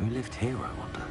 Who lived here, I wonder?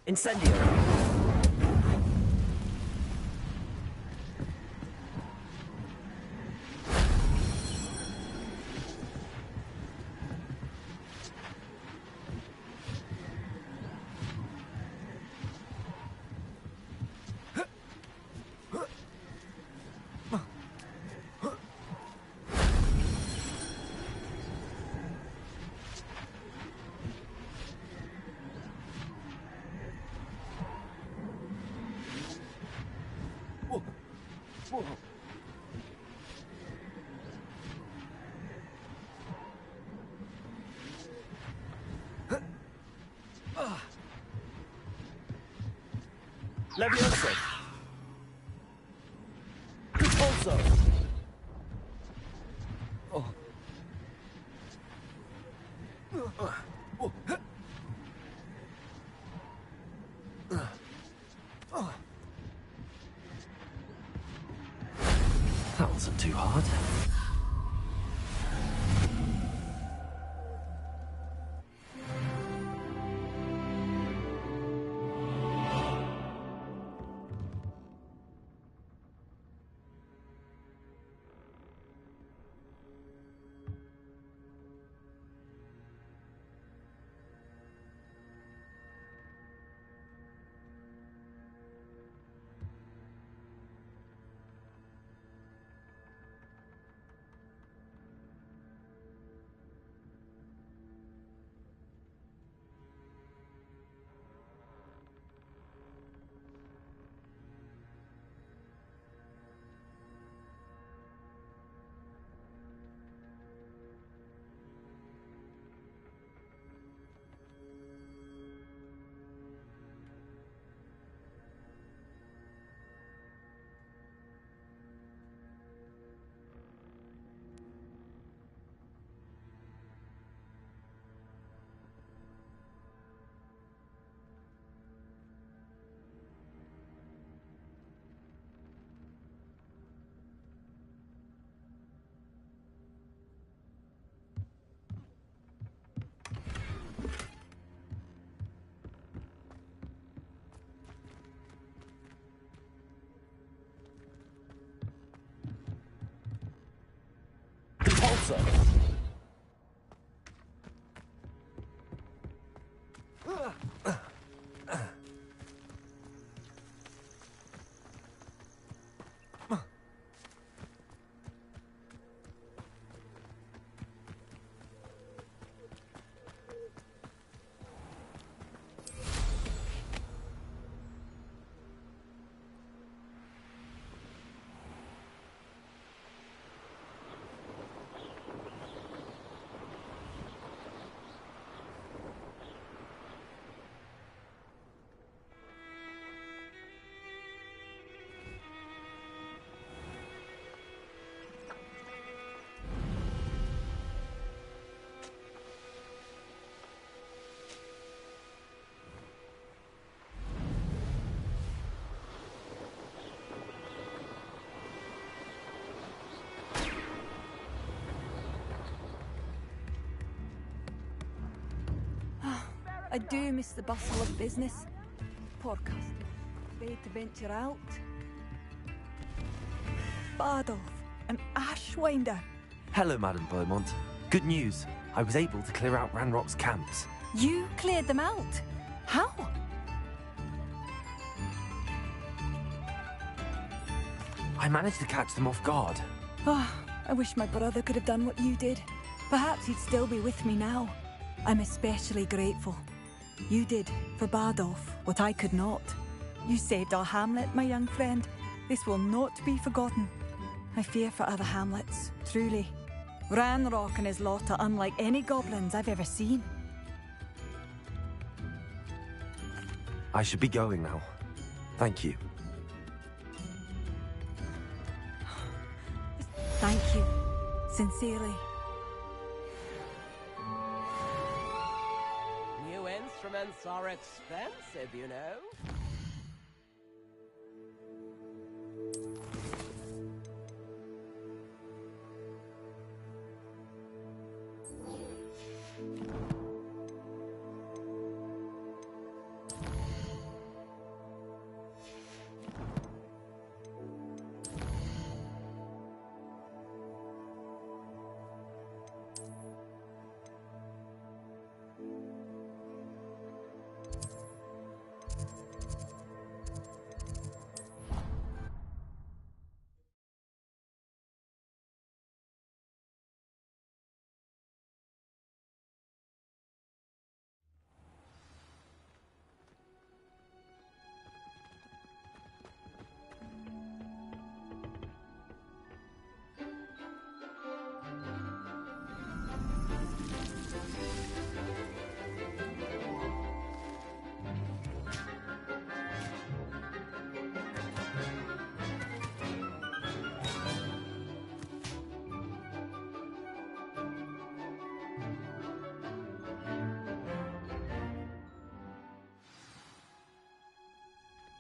Incendio! Levioso! Repulso! Oh. That wasn't too hard. Repulso! I do miss the bustle of business. Podcast. Afraid to venture out. Bardolph, an Ashwinder. Hello, Madam Beaumont. Good news. I was able to clear out Ranrock's camps. You cleared them out? How? I managed to catch them off guard. Oh, I wish my brother could have done what you did. Perhaps he'd still be with me now. I'm especially grateful. You did, for Bardolph, what I could not. You saved our hamlet, my young friend. This will not be forgotten. I fear for other hamlets, truly. Ranrock and his lot are unlike any goblins I've ever seen. I should be going now. Thank you. Thank you. Sincerely. New instruments are expensive, you know.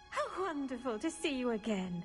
How wonderful to see you again.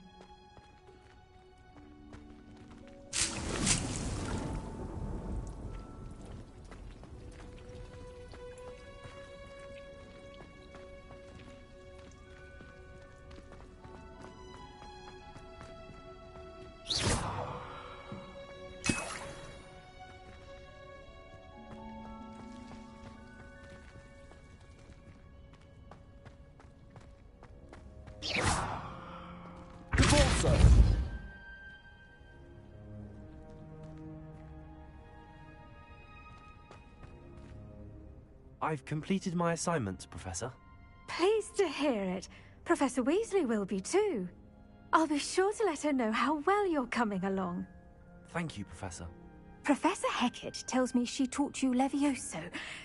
Repulsor! I've completed my assignment, Professor. Pleased to hear it. Professor Weasley will be too. I'll be sure to let her know how well you're coming along. Thank you, Professor. Professor Hecat tells me she taught you Levioso,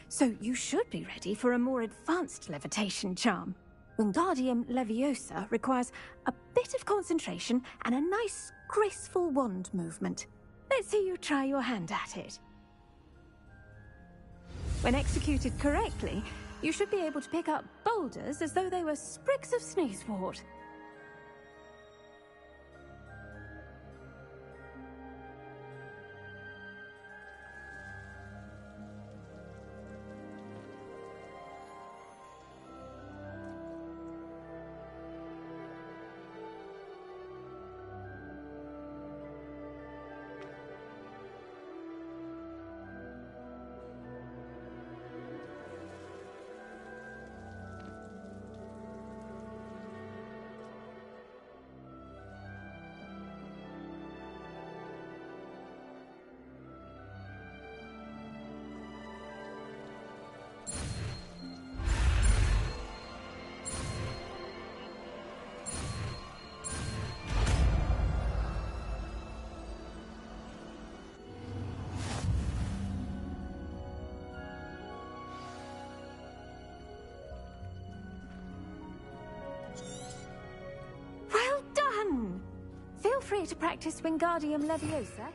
so you should be ready for a more advanced levitation charm. Wingardium Leviosa requires a bit of concentration and a nice, graceful wand movement. Let's see you try your hand at it. When executed correctly, you should be able to pick up boulders as though they were sprigs of sneezewort. Well done! Feel free to practice Wingardium Leviosa.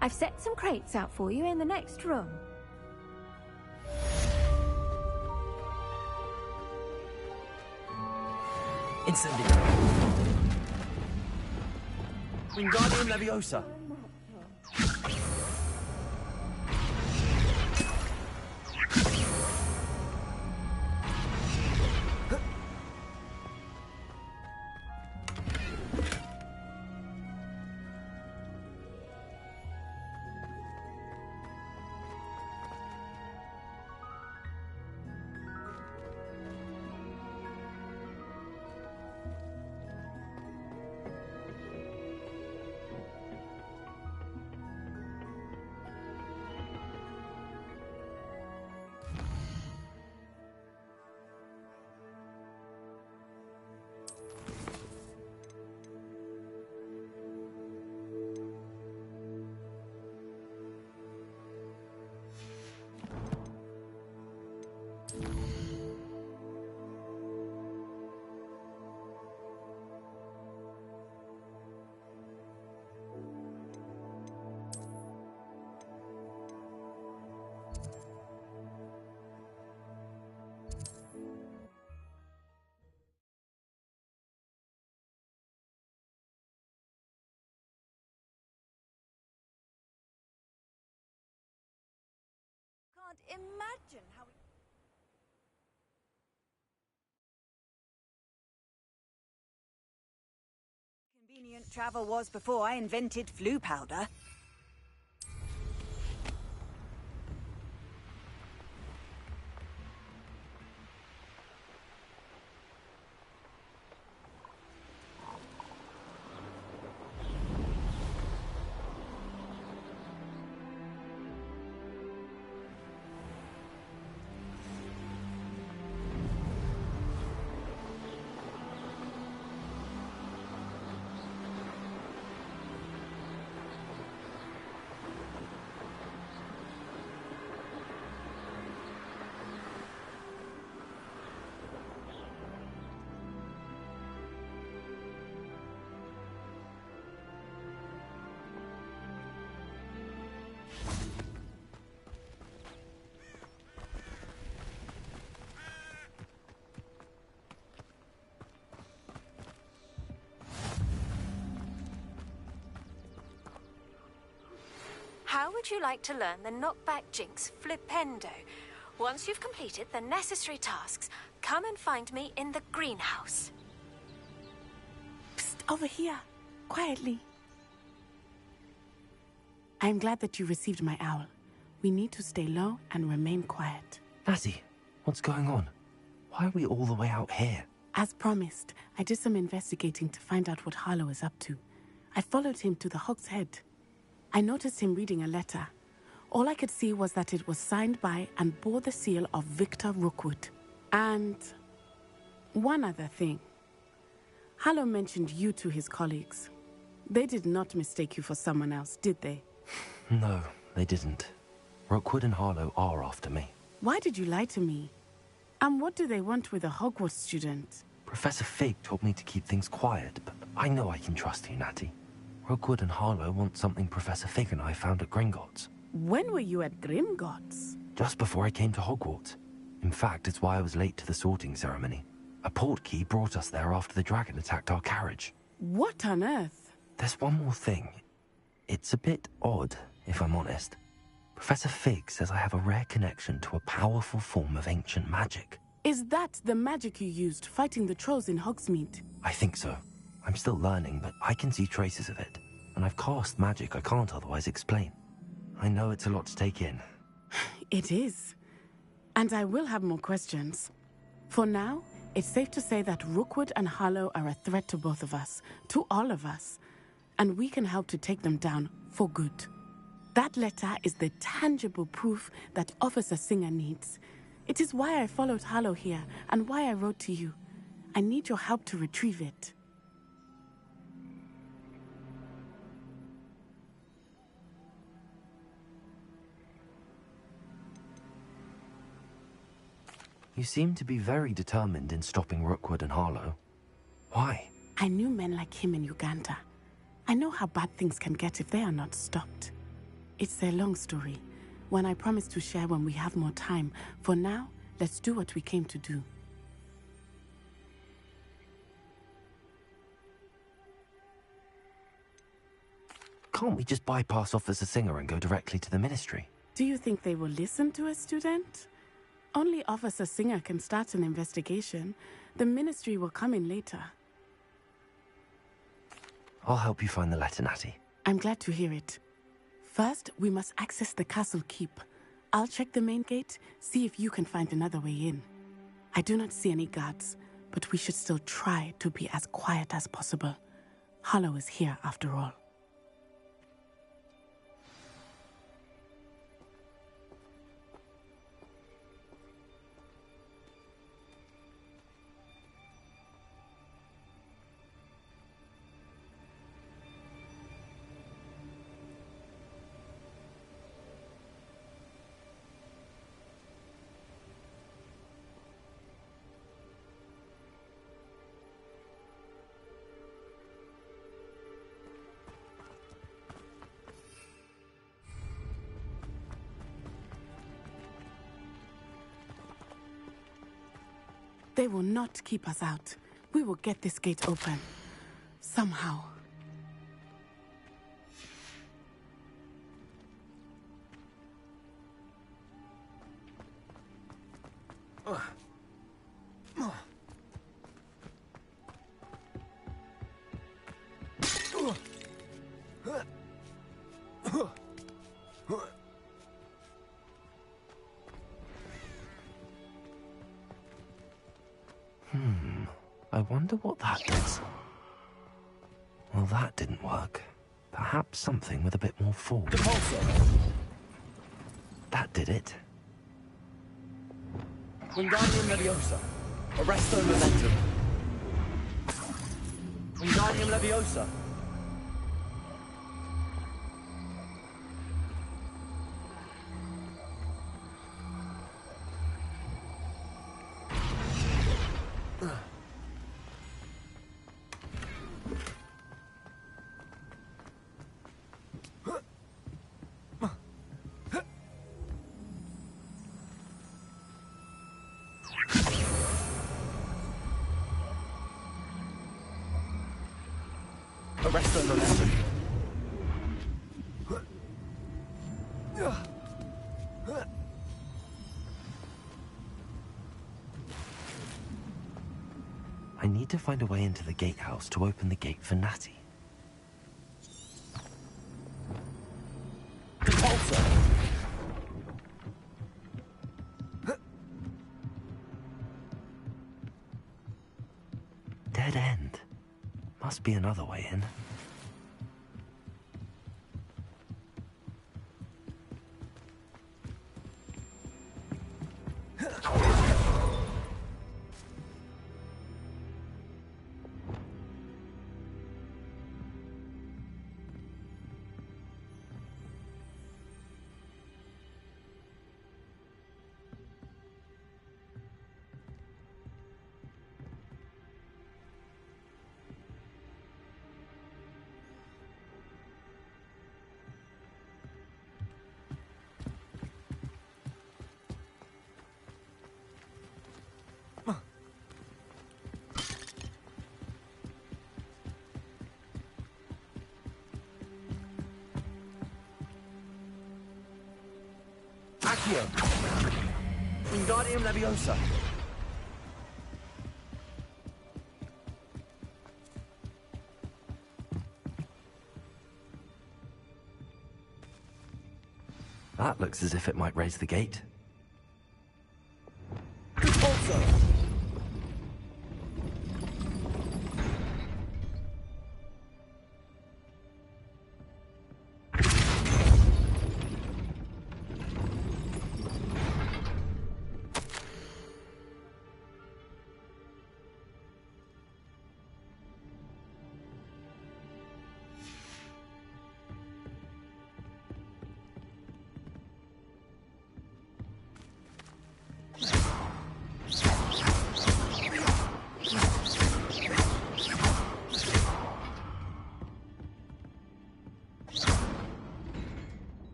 I've set some crates out for you in the next room. Incendio. Wingardium Leviosa. can't imagine how... Convenient travel was before I invented flu powder. How would you like to learn the knockback jinx Flipendo? Once you've completed the necessary tasks, come and find me in the greenhouse. Psst, over here. Quietly. I'm glad that you received my owl. We need to stay low and remain quiet. Natty, what's going on? Why are we all the way out here? As promised, I did some investigating to find out what Harlow is up to. I followed him to the Hog's Head. I noticed him reading a letter. All I could see was that it was signed by and bore the seal of Victor Rookwood. And one other thing. Harlow mentioned you to his colleagues. They did not mistake you for someone else, did they? No, they didn't. Rookwood and Harlow are after me. Why did you lie to me? And what do they want with a Hogwarts student? Professor Fig told me to keep things quiet, but I know I can trust you, Natty. Rookwood and Harlow want something Professor Fig and I found at Gringotts. When were you at Gringotts? Just before I came to Hogwarts. In fact, it's why I was late to the sorting ceremony. A portkey brought us there after the dragon attacked our carriage. What on earth? There's one more thing. It's a bit odd, if I'm honest. Professor Fig says I have a rare connection to a powerful form of ancient magic. Is that the magic you used fighting the trolls in Hogsmeade? I think so. I'm still learning, but I can see traces of it. And I've cast magic I can't otherwise explain. I know it's a lot to take in. It is. And I will have more questions. For now, it's safe to say that Rookwood and Harlow are a threat to both of us, to all of us. And we can help to take them down for good. That letter is the tangible proof that Officer Singer needs. It is why I followed Harlow here and why I wrote to you. I need your help to retrieve it. You seem to be very determined in stopping Rookwood and Harlow. Why? I knew men like him in Uganda. I know how bad things can get if they are not stopped. It's a long story, one I promise to share when we have more time. For now, let's do what we came to do. Can't we just bypass Officer Singer and go directly to the Ministry? Do you think they will listen to a student? Only Officer Singer can start an investigation. The Ministry will come in later. I'll help you find the letter, Natty. I'm glad to hear it. First, we must access the castle keep. I'll check the main gate, see if you can find another way in. I do not see any guards, but we should still try to be as quiet as possible. Harlow is here after all. They will not keep us out. We will get this gate open. Somehow. I wonder what that is. Well, that didn't work. Perhaps something with a bit more force. That did it. Wingardium Leviosa. Arresto Momentum. Wingardium Leviosa. Arresto Momentum. I need to find a way into the gatehouse to open the gate for Natty. Dead end. Must be another way in. Accio. Wingardium Leviosa. That looks as if it might raise the gate. Also.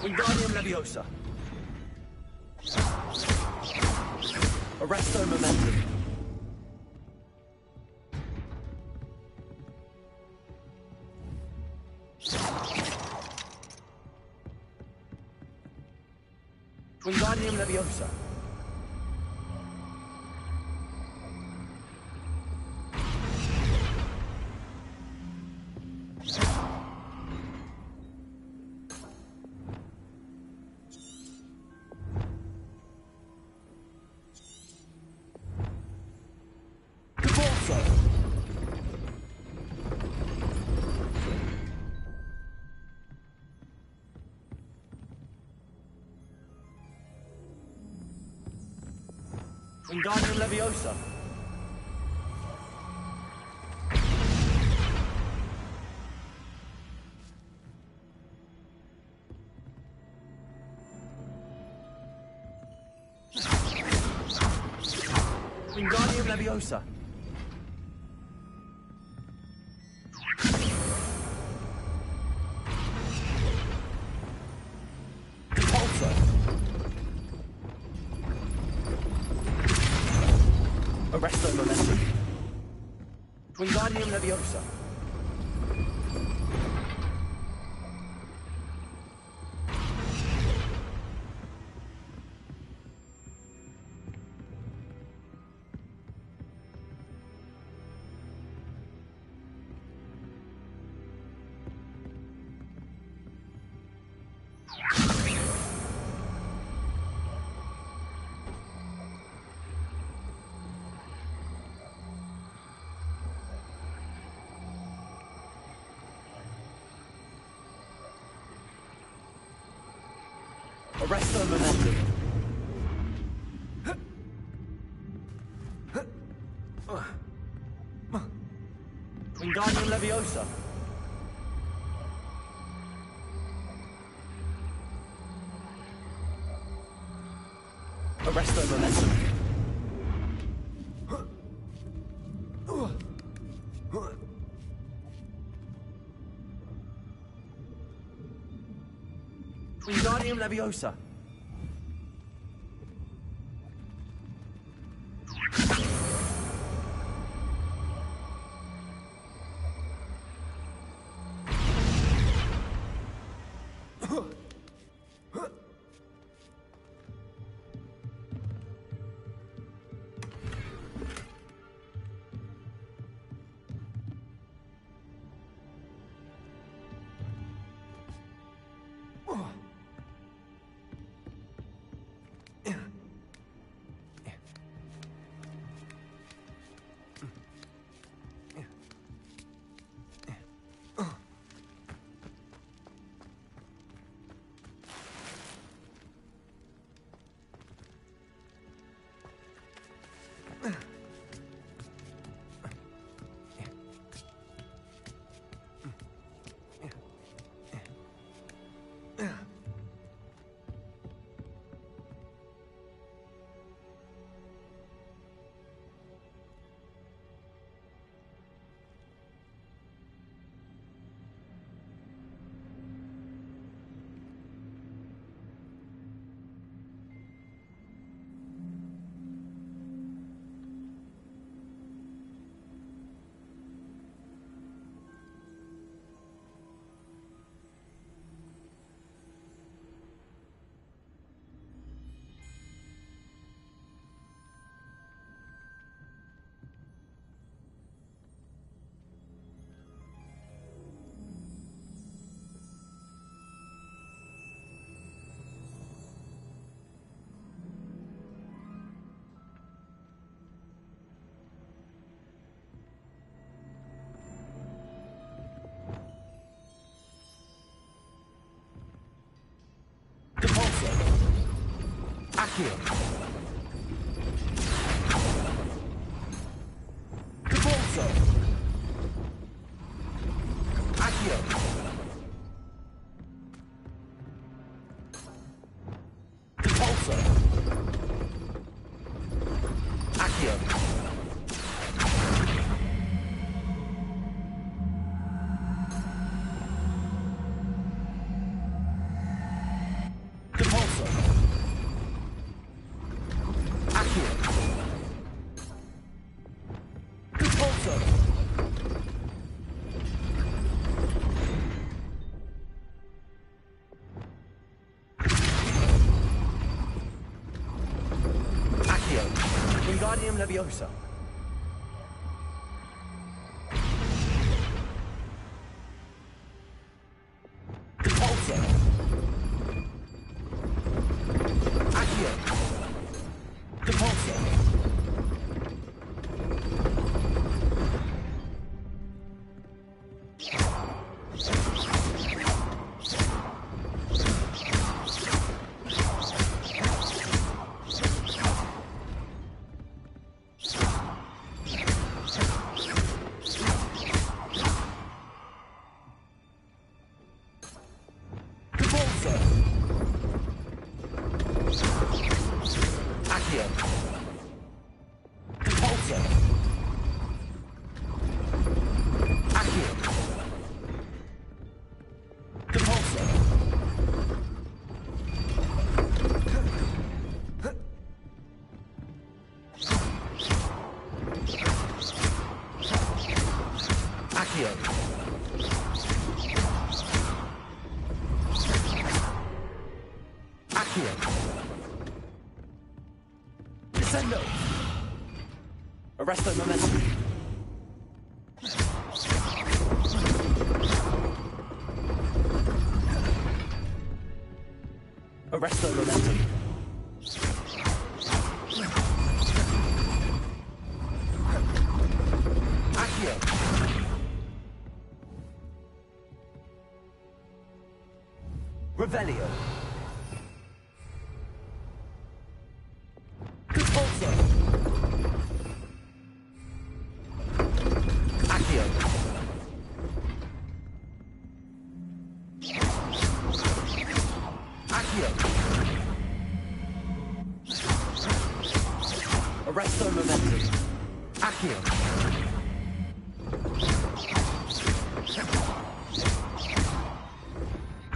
Wingardium Leviosa. Arresto Momentum. Wingardium Leviosa. Wingardium Leviosa. Wingardium Leviosa. Arresto Momentum. Wingardium Leviosa. Arresto momentum. Wingardium Leviosa. Arresto momentum. Wingardium Leviosa. Accio. Depulso. Accio. Depulso. Accio. Depulso. Accio. Depulso. Accio. Wingardium Leviosa. Depulso. Accio. Depulso. Depulso. Accio. Depulso. Accio. Depulso. Accio. Accio. Descendo. Arresto momentum. Arresto momentum. Accio. Revelio. Arresto momentum. Accio.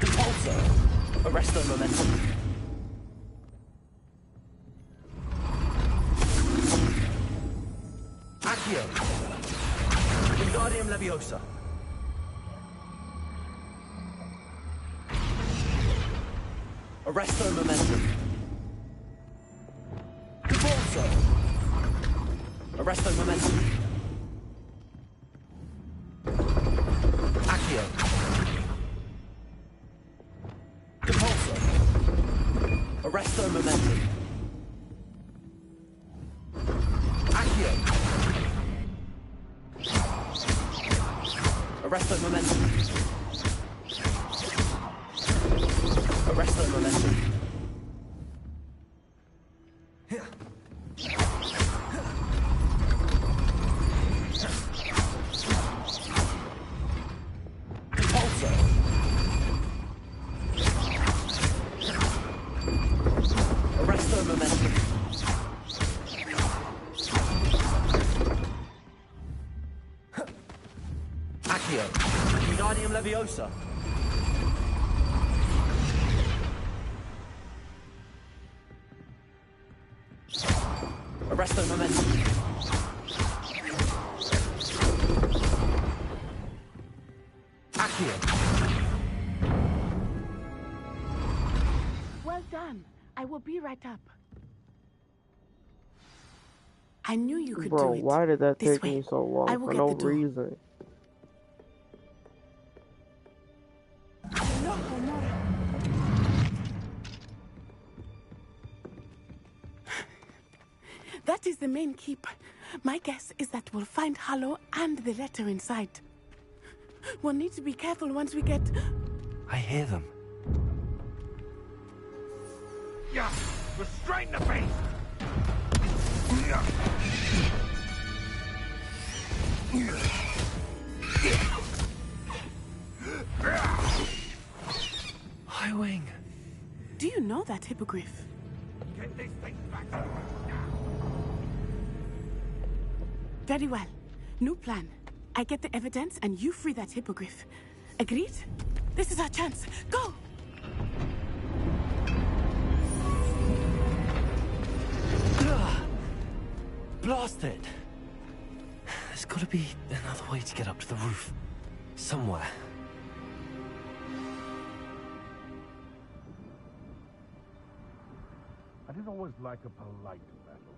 Depulso. Arresto momentum. Accio. Wingardium Leviosa. Arresto momentum. Depulso. Arresto momentum. Accio. Depulso. Arresto momentum. Accio. Arresto momentum. Arresto momentum. Depulso. Arresto momentum. Accio. Wingardium Leviosa. Arresto momentum. Accio. Well done. I will be right up. I knew you could Bro, do it. why did that This take way. me so long I will for get no the door. reason? That is the main keep. My guess is that we'll find Hollow and the letter inside. We'll need to be careful once we get... I hear them. Yeah, restrain the beast! Highwing. Do you know that hippogriff? Get this thing back to the room now! Very well. New plan. I get the evidence and you free that hippogriff. Agreed? This is our chance. Go! Blast it! There's gotta be another way to get up to the roof. Somewhere. I did always like a polite battle.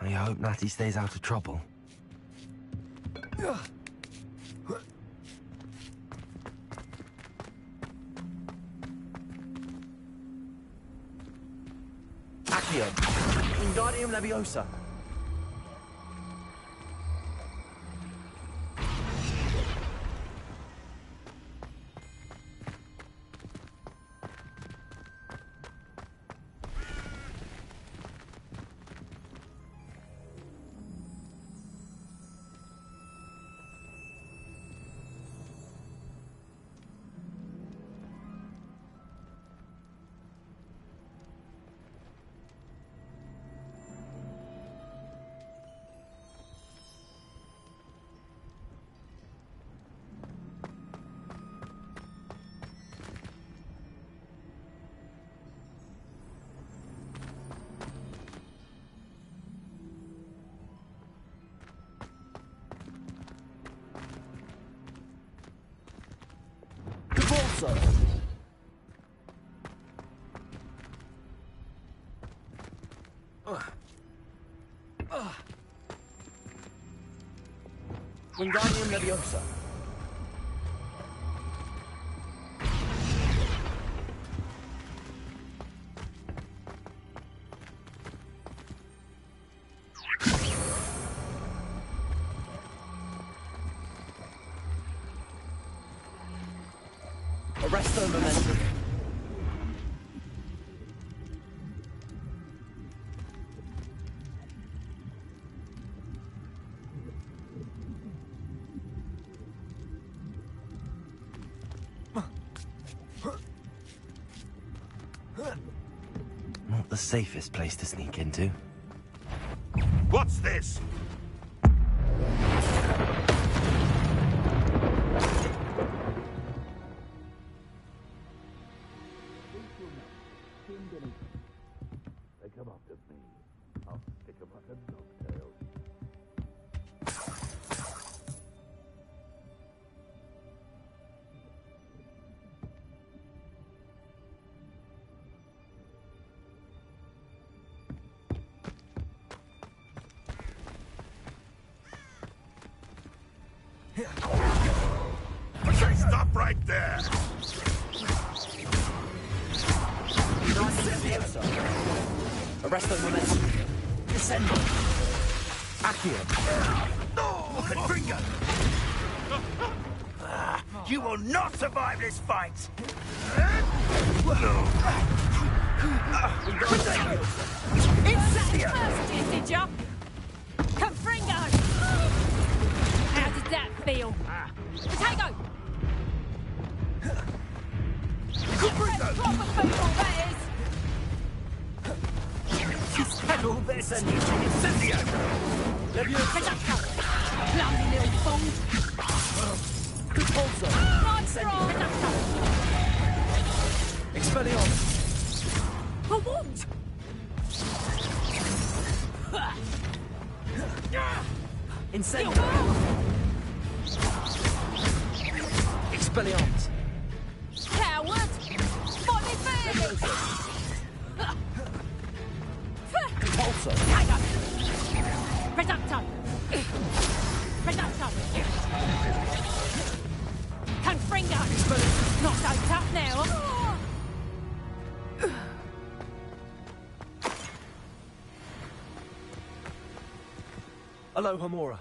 I hope Natty stays out of trouble. Accio. Wingardium Leviosa. Repulsor! Wingardium Leviosa! Arresto Momentum! Not the safest place to sneak into. What's this? They come after me. I'll stick 'em like a dogtail. Okay, stop right there! Leviosa! Arresto Momentum! Descendo! Accio! Look at Finger! You will not survive this fight! Incendio! First, did ya? Confringo! How did that feel? Potato! Proper people, that is! Pedal this and Incendio! Potato! Bloody little fool! Repulsor! Nice try! Expelliarmus! For what? Incendio! Expelliarmus! Coward! Folly fair! Repulsor! Reducto! Reducto! Confringo! Not so tough now! Alohomora!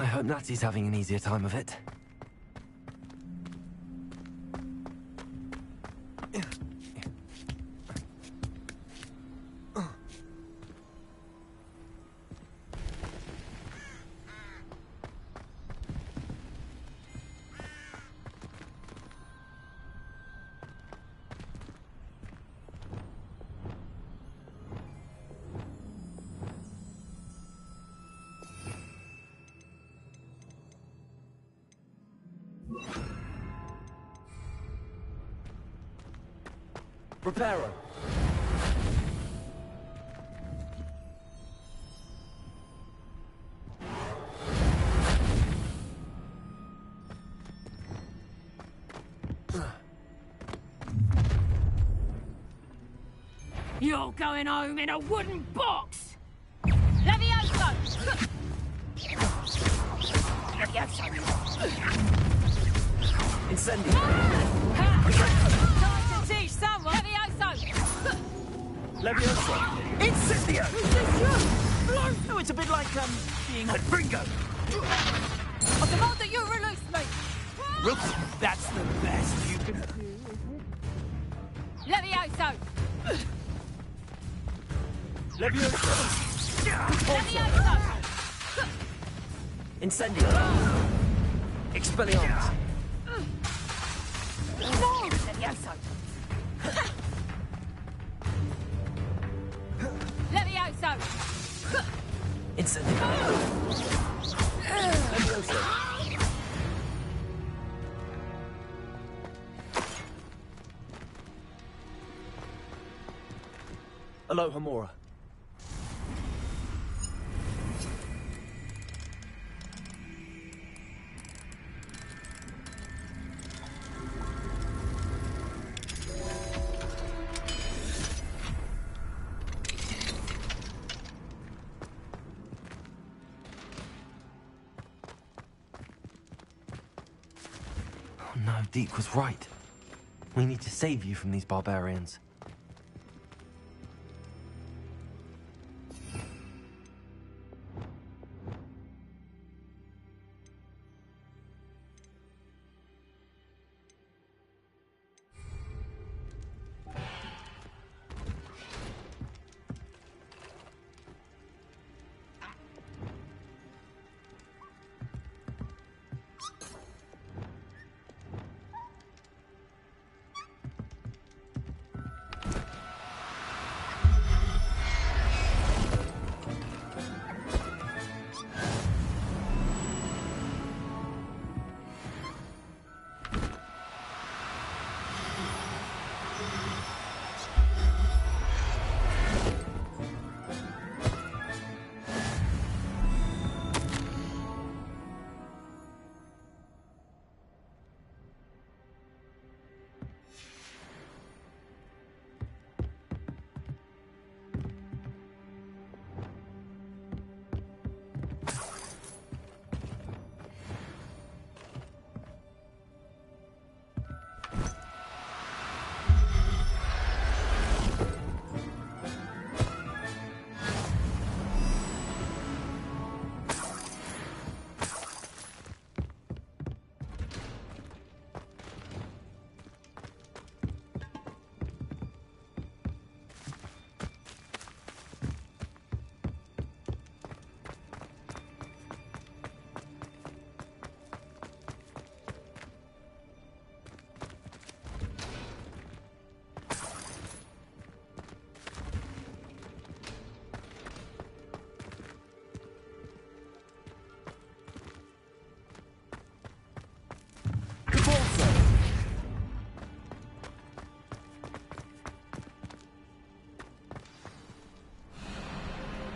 I hope Natty's having an easier time of it. Reparo! You're going home in a wooden box! Levioso! Levioso! Incendio! Time to teach someone! Levioso! Levioso! Incendio! No, it's a bit like, being... Bringo! I demand that you release me! That's the best you can do. Levioso! Levioso! Levioso! Incendio! Expelliarmus! Levioso! Levioso! Incendio! Levioso! Alohomora. Oh no, Deke was right. We need to save you from these barbarians.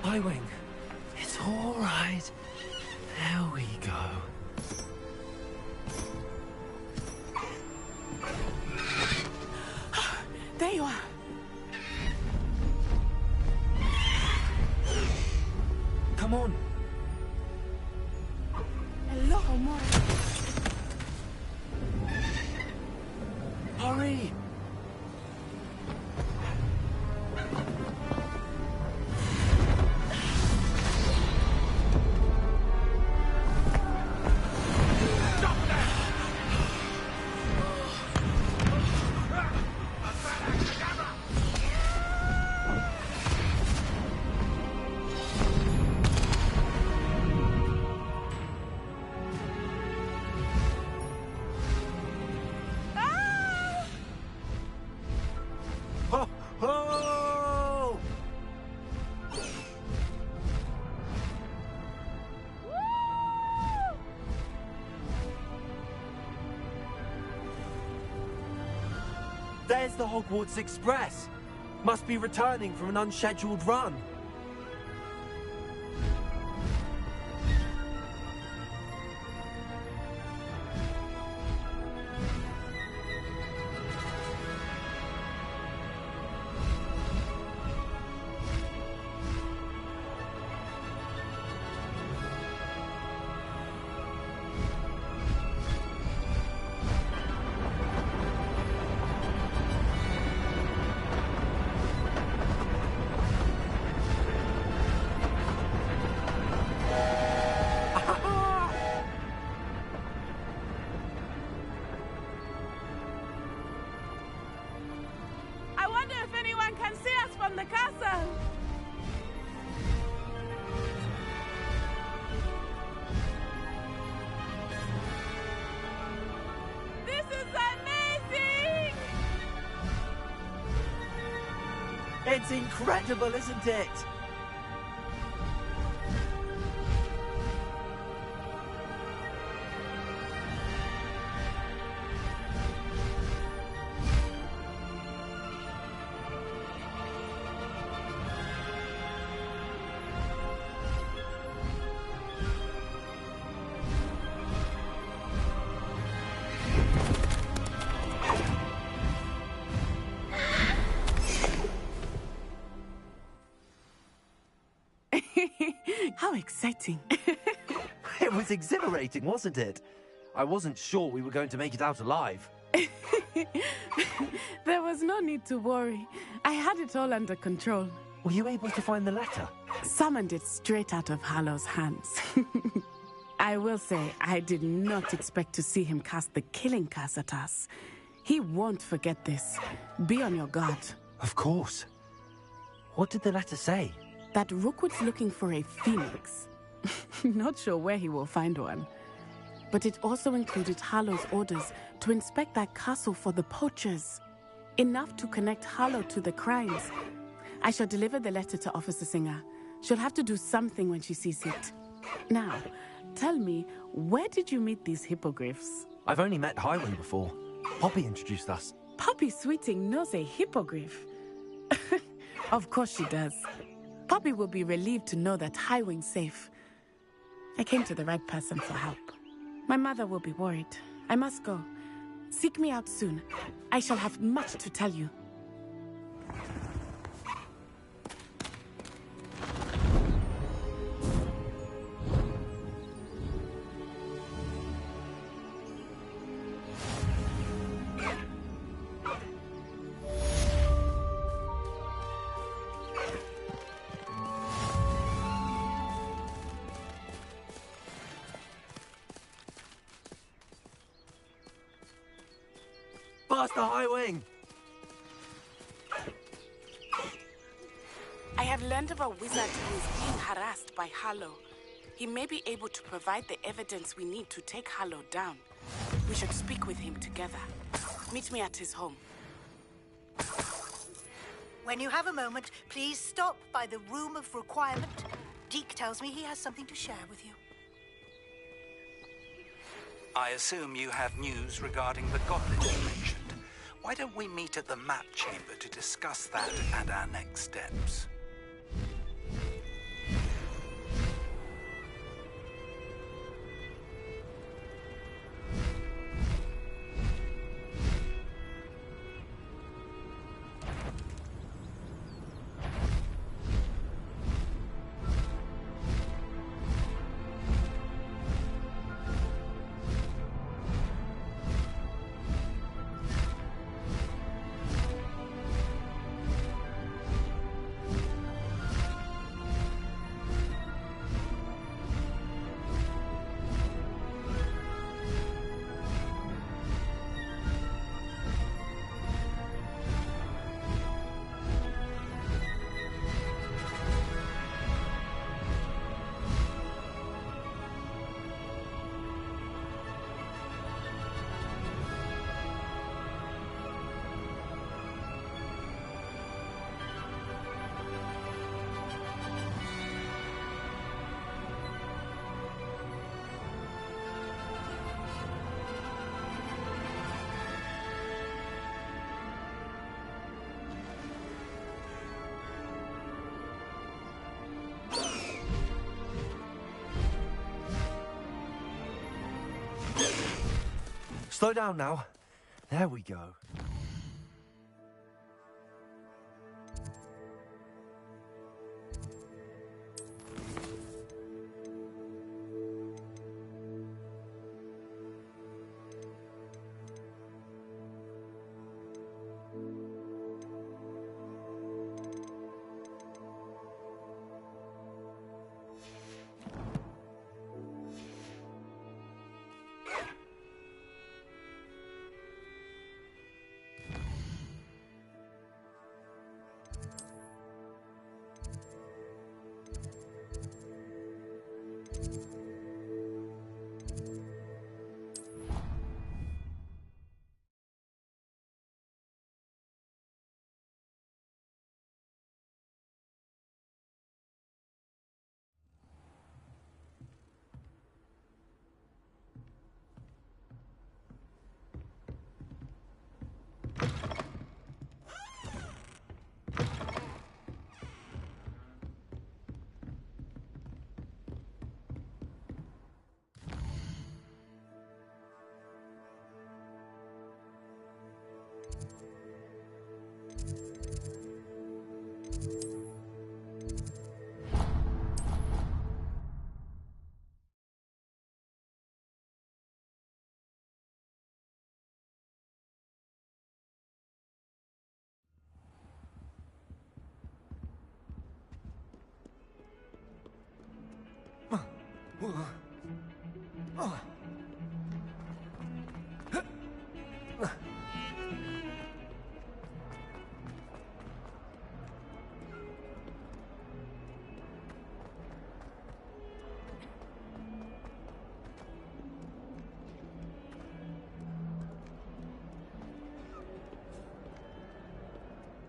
Highwing. It's all right. There we go. There you are. Come on. Alohomora. Hurry. Ho, ho! There's the Hogwarts Express. Must be returning from an unscheduled run. on the castle! This is amazing! It's incredible, isn't it? How exciting. It was exhilarating, wasn't it? I wasn't sure we were going to make it out alive. There was no need to worry. I had it all under control. Were you able to find the letter? Summoned it straight out of Hallow's hands. I will say, I did not expect to see him cast the killing curse at us. He won't forget this. Be on your guard. Of course. What did the letter say? That Rookwood's looking for a phoenix. Not sure where he will find one. But it also included Hallow's orders to inspect that castle for the poachers. Enough to connect Hallow to the crimes. I shall deliver the letter to Officer Singer. She'll have to do something when she sees it. Now, tell me, where did you meet these hippogriffs? I've only met Highwing before. Poppy introduced us. Poppy Sweeting knows a hippogriff. Of course she does. Poppy will be relieved to know that Highwing's safe. I came to the right person for help. My mother will be worried. I must go. Seek me out soon. I shall have much to tell you. Faster, Highwing! I have learned of a wizard who is being harassed by Hallow. He may be able to provide the evidence we need to take Hallow down. We should speak with him together. Meet me at his home. When you have a moment, please stop by the Room of Requirement. Deke tells me he has something to share with you. I assume you have news regarding the goblet you mentioned. Why don't we meet at the map chamber to discuss that and our next steps? Slow down now. There we go.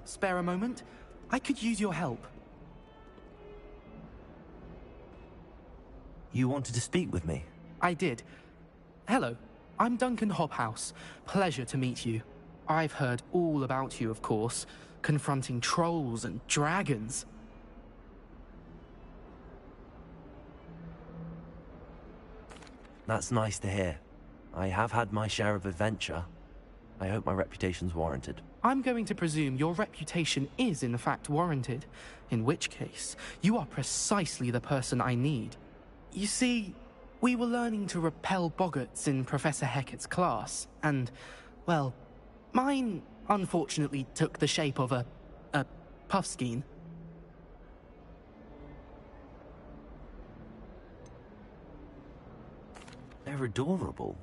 Spare a moment? I could use your help. You wanted to speak with me? I did. Hello, I'm Duncan Hobhouse. Pleasure to meet you. I've heard all about you, of course, confronting trolls and dragons. That's nice to hear. I have had my share of adventure. I hope my reputation's warranted. I'm going to presume your reputation is in fact warranted, in which case, you are precisely the person I need. You see, we were learning to repel boggarts in Professor Hecat's class, and, well, mine unfortunately took the shape of a puffskein. They're adorable.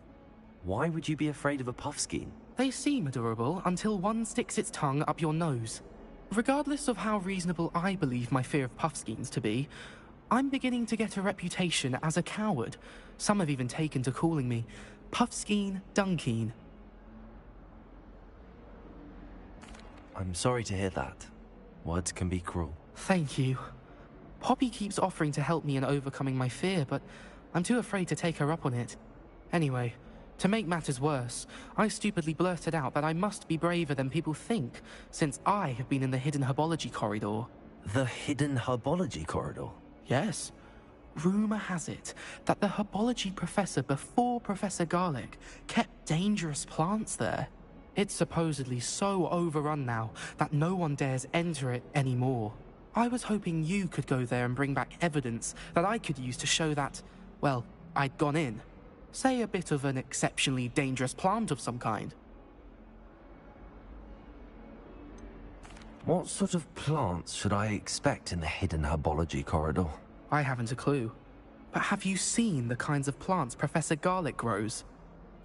Why would you be afraid of a puffskein? They seem adorable until one sticks its tongue up your nose. Regardless of how reasonable I believe my fear of puffskeins to be, I'm beginning to get a reputation as a coward. Some have even taken to calling me Puffskein Dunkeen. I'm sorry to hear that. Words can be cruel. Thank you. Poppy keeps offering to help me in overcoming my fear, but I'm too afraid to take her up on it. Anyway, to make matters worse, I stupidly blurted out that I must be braver than people think, since I have been in the Hidden Herbology Corridor. The Hidden Herbology Corridor? Yes. Rumour has it that the herbology professor before Professor Garlick kept dangerous plants there. It's supposedly so overrun now that no one dares enter it anymore. I was hoping you could go there and bring back evidence that I could use to show that, well, I'd gone in. Say a bit of an exceptionally dangerous plant of some kind. What sort of plants should I expect in the Hidden Herbology Corridor? I haven't a clue. But have you seen the kinds of plants Professor Garlick grows?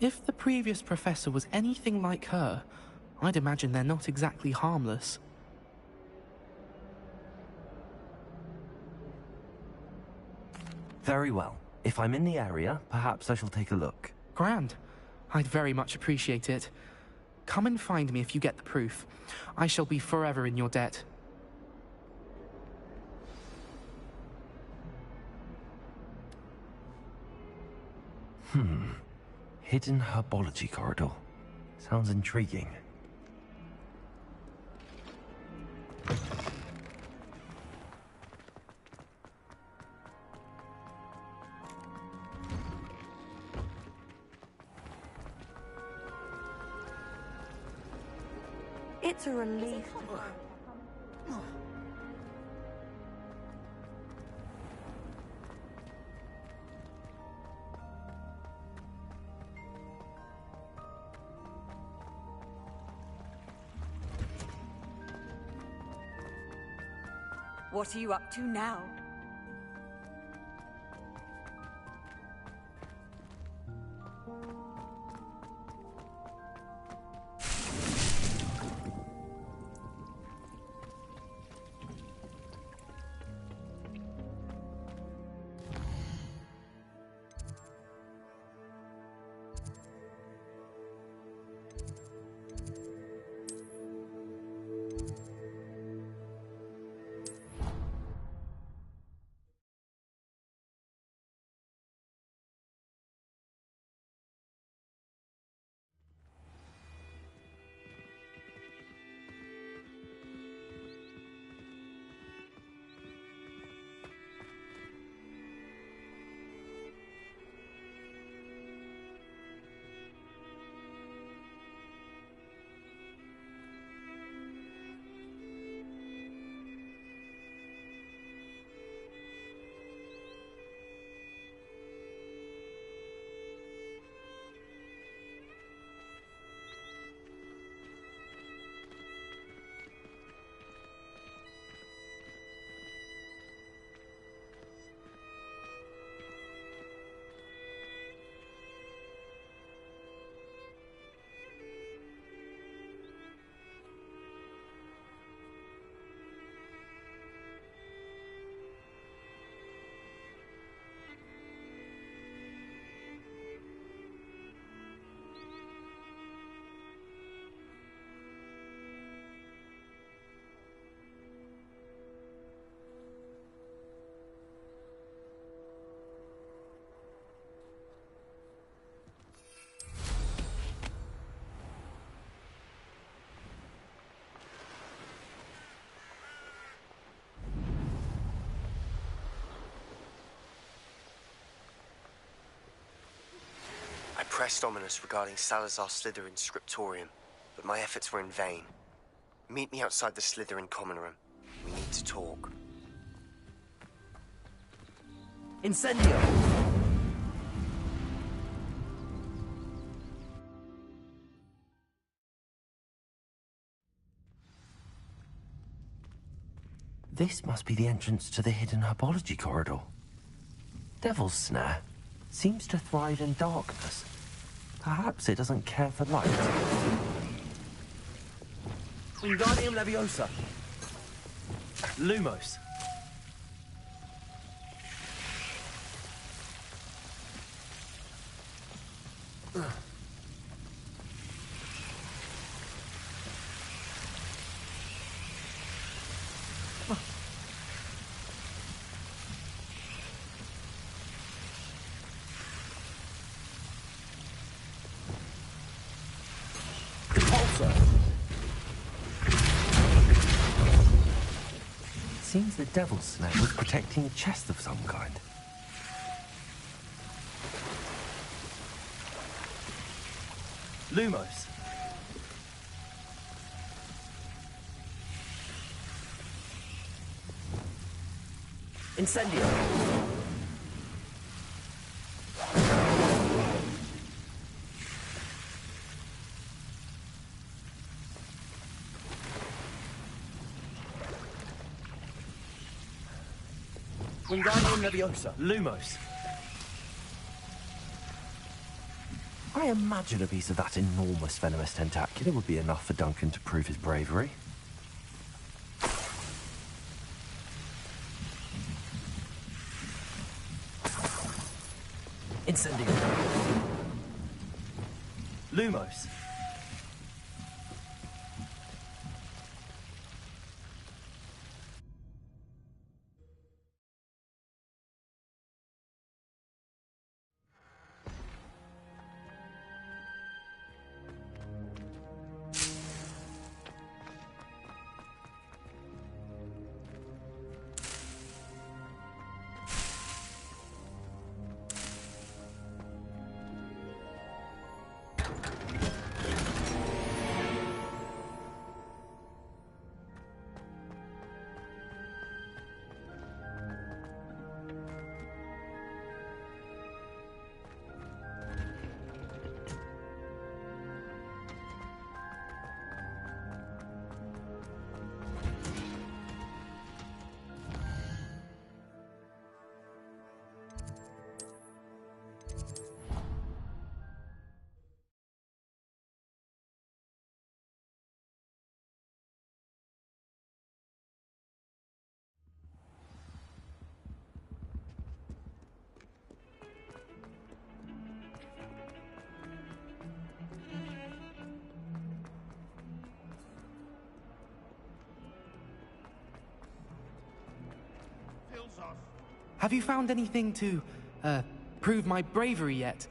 If the previous professor was anything like her, I'd imagine they're not exactly harmless. Very well. If I'm in the area, perhaps I shall take a look. Grand. I'd very much appreciate it. Come and find me if you get the proof. I shall be forever in your debt. Hidden Herbology Corridor. Sounds intriguing. It's a relief. What are you up to now? pressed Ominous regarding Salazar Slytherin's scriptorium, but my efforts were in vain. Meet me outside the Slytherin common room. We need to talk. Incendio! This must be the entrance to the hidden herbology corridor. Devil's Snare seems to thrive in darkness. Perhaps it doesn't care for light. Wingardium Leviosa. Lumos. Seems the Devil's Snare was protecting a chest of some kind. Lumos. Incendio. Wingardium Leviosa. Lumos. I imagine a piece of that enormous venomous tentacular would be enough for Duncan to prove his bravery. Incendio. Lumos. Have you found anything to, prove my bravery yet?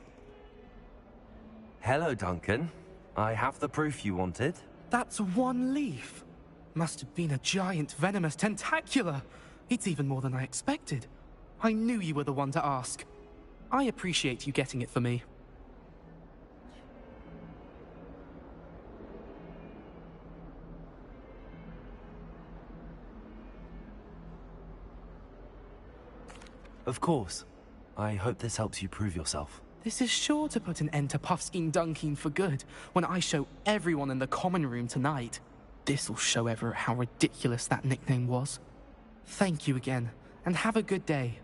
Hello, Duncan. I have the proof you wanted. That's one leaf. Must have been a giant venomous tentacula. It's even more than I expected. I knew you were the one to ask. I appreciate you getting it for me. Of course. I hope this helps you prove yourself. This is sure to put an end to Puffskein Dunkin for good when I show everyone in the common room tonight. This'll show Everett how ridiculous that nickname was. Thank you again, and have a good day.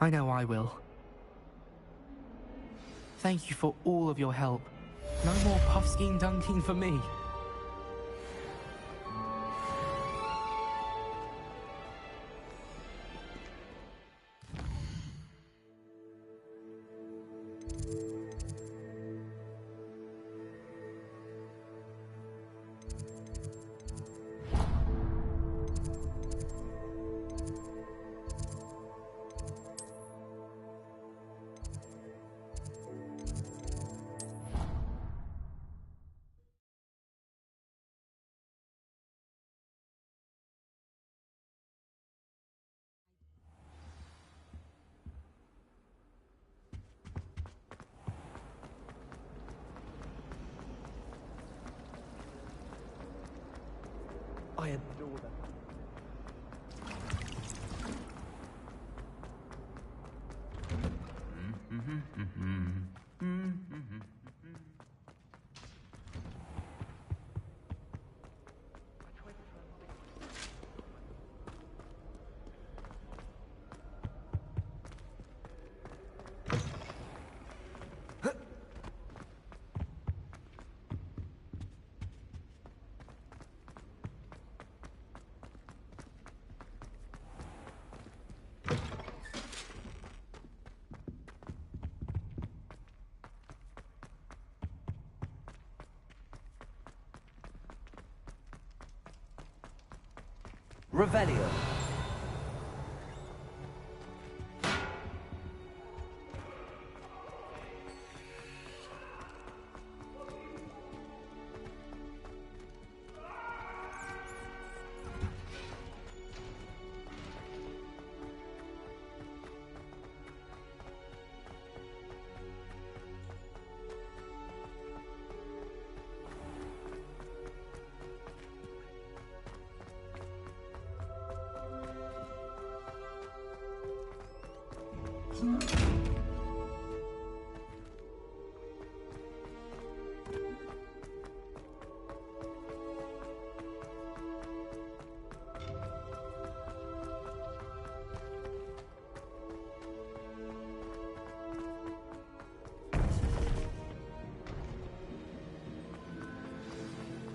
I know I will. Thank you for all of your help. No more Puffskein Dunkin for me. I adore them. Revelio.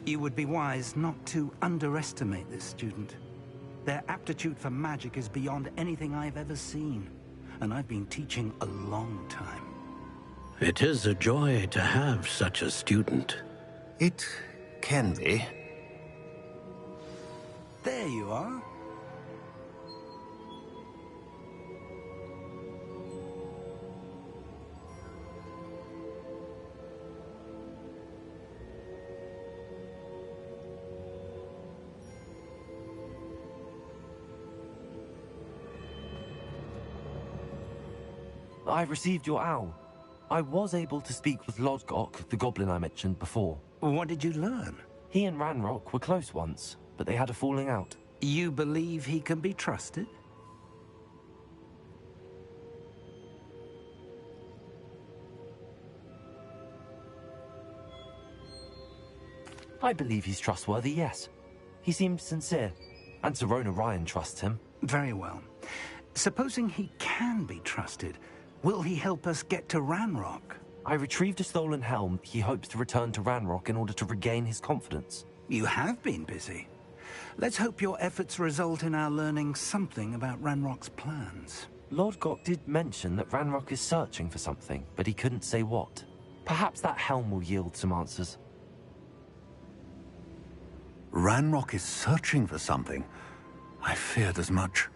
You would be wise not to underestimate this student. Their aptitude for magic is beyond anything I've ever seen, and I've been teaching a long time. It is a joy to have such a student. It can be. There you are. I received your owl. I was able to speak with Lodgok, the goblin I mentioned before. What did you learn? He and Ranrock were close once, but they had a falling out. You believe he can be trusted? I believe he's trustworthy, yes. He seems sincere, and Sirona Ryan trusts him. Very well. Supposing he can be trusted, will he help us get to Ranrock? I retrieved a stolen helm. He hopes to return to Ranrock in order to regain his confidence. You have been busy. Let's hope your efforts result in our learning something about Ranrock's plans. Lodgok did mention that Ranrock is searching for something, but he couldn't say what. Perhaps that helm will yield some answers. Ranrock is searching for something. I feared as much.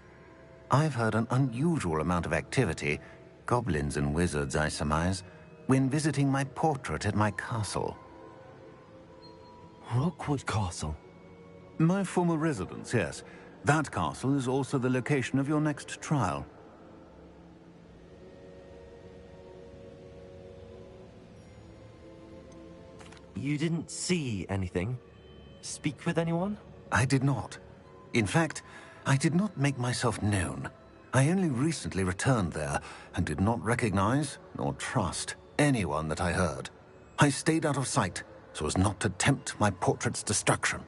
I've heard an unusual amount of activity, goblins and wizards, I surmise, when visiting my portrait at my castle. Rookwood Castle? My former residence, yes. That castle is also the location of your next trial. You didn't see anything? Speak with anyone? I did not. In fact, I did not make myself known. I only recently returned there and did not recognize nor trust anyone that I heard. I stayed out of sight so as not to tempt my portrait's destruction.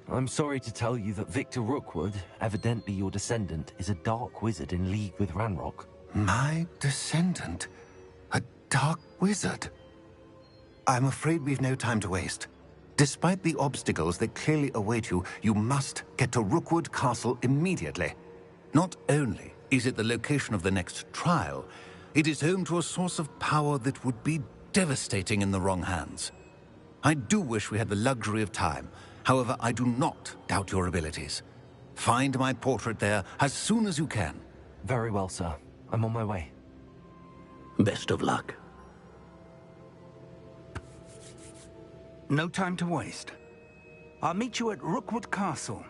I'm sorry to tell you that Victor Rookwood, evidently your descendant, is a dark wizard in league with Ranrock. My descendant? A dark wizard? I'm afraid we've no time to waste. Despite the obstacles that clearly await you, you must get to Rookwood Castle immediately. Not only is it the location of the next trial, it is home to a source of power that would be devastating in the wrong hands. I do wish we had the luxury of time. However, I do not doubt your abilities. Find my portrait there as soon as you can. Very well, sir. I'm on my way. Best of luck. No time to waste. I'll meet you at Rookwood Castle.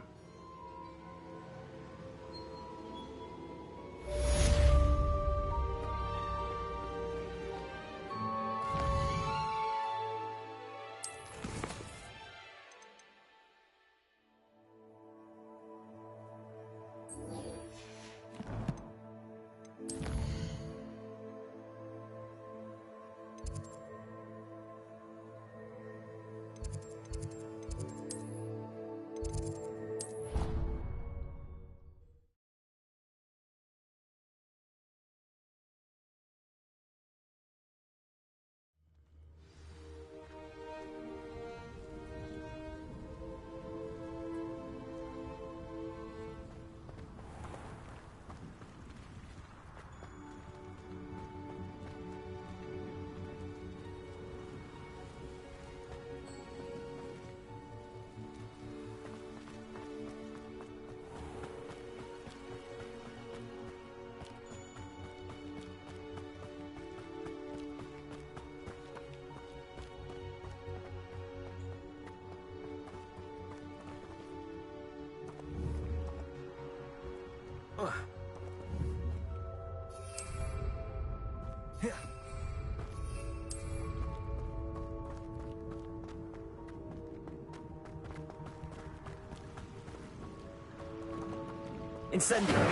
Incendio!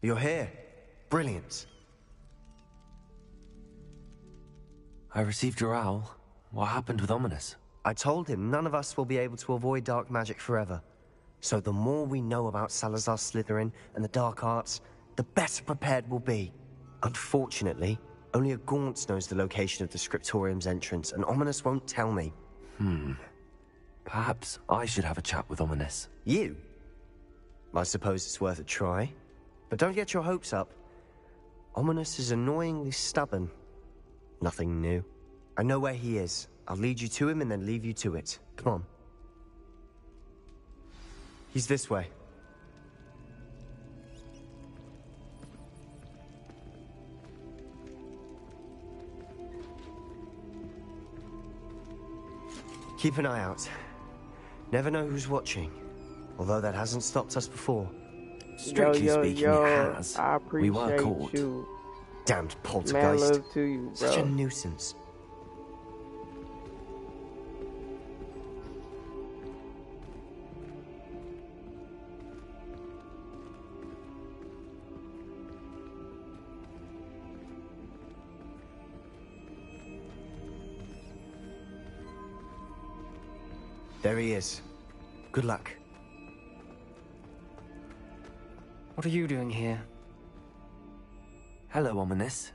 You're here. Brilliant. I received your owl. What happened with Ominis? I told him none of us will be able to avoid dark magic forever. So the more we know about Salazar Slytherin and the dark arts, the better prepared we'll be. Unfortunately, only a Gaunt knows the location of the Scriptorium's entrance, and Ominis won't tell me. Perhaps I should have a chat with Ominis. You? I suppose it's worth a try. But don't get your hopes up. Ominis is annoyingly stubborn. Nothing new. I know where he is. I'll lead you to him and then leave you to it. Come on. He's this way. Keep an eye out. Never know who's watching. Although that hasn't stopped us before. Strictly speaking, it has. I appreciate We were caught. you. Damned Man, poltergeist. love to you, bro. Such a nuisance. There he is. Good luck. What are you doing here? Hello, Ominis.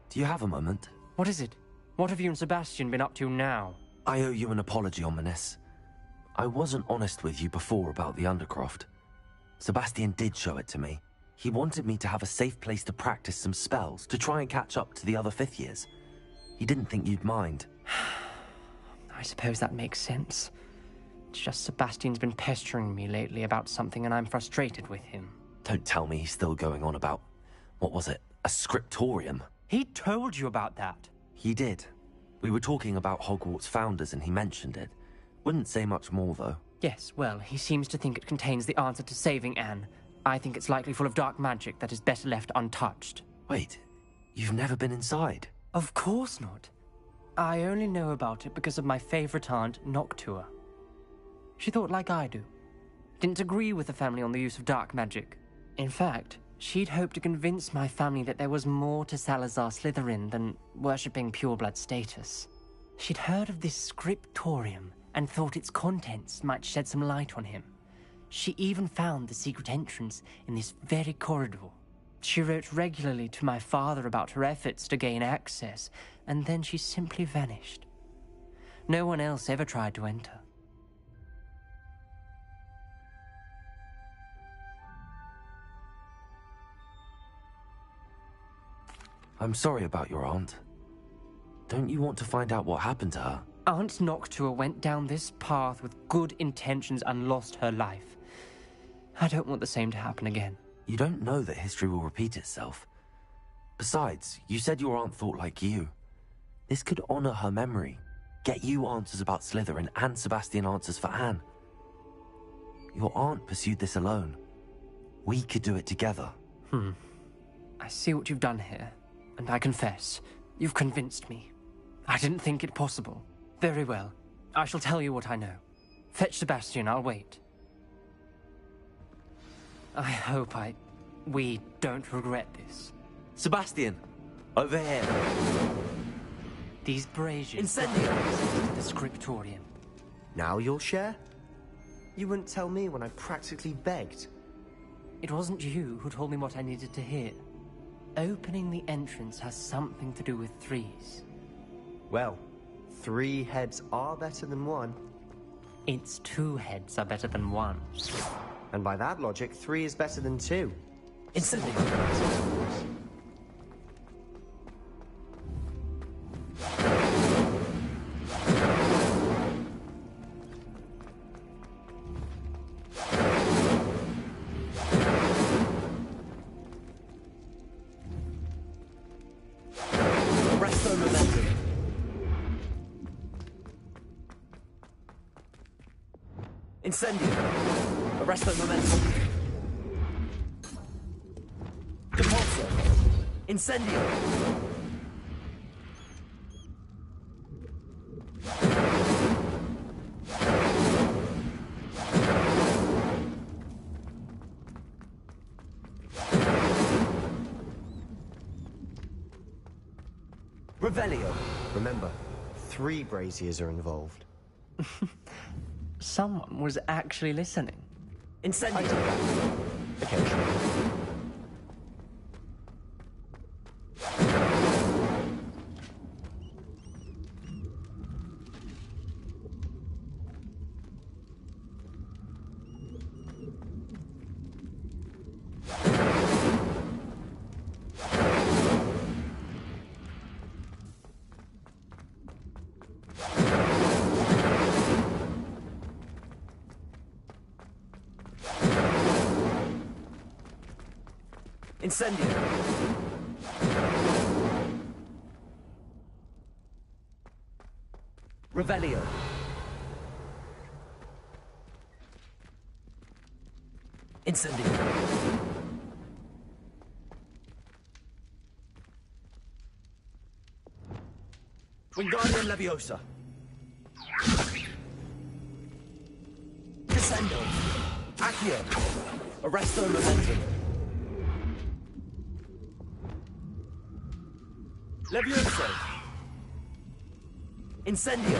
Do you have a moment? What is it? What have you and Sebastian been up to now? I owe you an apology, Ominis. I wasn't honest with you before about the Undercroft. Sebastian did show it to me. He wanted me to have a safe place to practice some spells, to try and catch up to the other fifth years. He didn't think you'd mind. I suppose that makes sense. It's just Sebastian's been pestering me lately about something and I'm frustrated with him. Don't tell me he's still going on about, what was it, a scriptorium? He told you about that. He did. We were talking about Hogwarts founders and he mentioned it. Wouldn't say much more, though. Yes, well, he seems to think it contains the answer to saving Anne. I think it's likely full of dark magic that is better left untouched. Wait, you've never been inside? Of course not. I only know about it because of my favorite aunt, Noctua. She thought like I do. Didn't agree with the family on the use of dark magic. In fact, she'd hoped to convince my family that there was more to Salazar Slytherin than worshipping pureblood status. She'd heard of this scriptorium and thought its contents might shed some light on him. She even found the secret entrance in this very corridor. She wrote regularly to my father about her efforts to gain access, and then she simply vanished. No one else ever tried to enter. I'm sorry about your aunt. Don't you want to find out what happened to her? Aunt Noctua went down this path with good intentions and lost her life. I don't want the same to happen again. You don't know that history will repeat itself. Besides, you said your aunt thought like you. This could honor her memory, get you answers about Slytherin and Sebastian answers for Anne. Your aunt pursued this alone. We could do it together. I see what you've done here, and I confess, you've convinced me. I didn't think it possible. Very well. I shall tell you what I know. Fetch Sebastian, I'll wait. I hope I We don't regret this. Sebastian, over here. These braziers Incendio! to the scriptorium. Now you'll share? You wouldn't tell me when I practically begged. It wasn't you who told me what I needed to hear. Opening the entrance has something to do with threes. Well, 3 heads are better than 1. Its 2 heads are better than 1. And by that logic, 3 is better than 2. Incendio! Resto momentum. Incendio. Arresto momentum. Depulso. Incendio. Revelio. Remember, 3 braziers are involved. Someone was actually listening. Incendio. Occasionally. Incendio. Revelio. Incendio. Wingardium Leviosa. Descendo. Accio. Arresto momentum. Levioso. Incendio.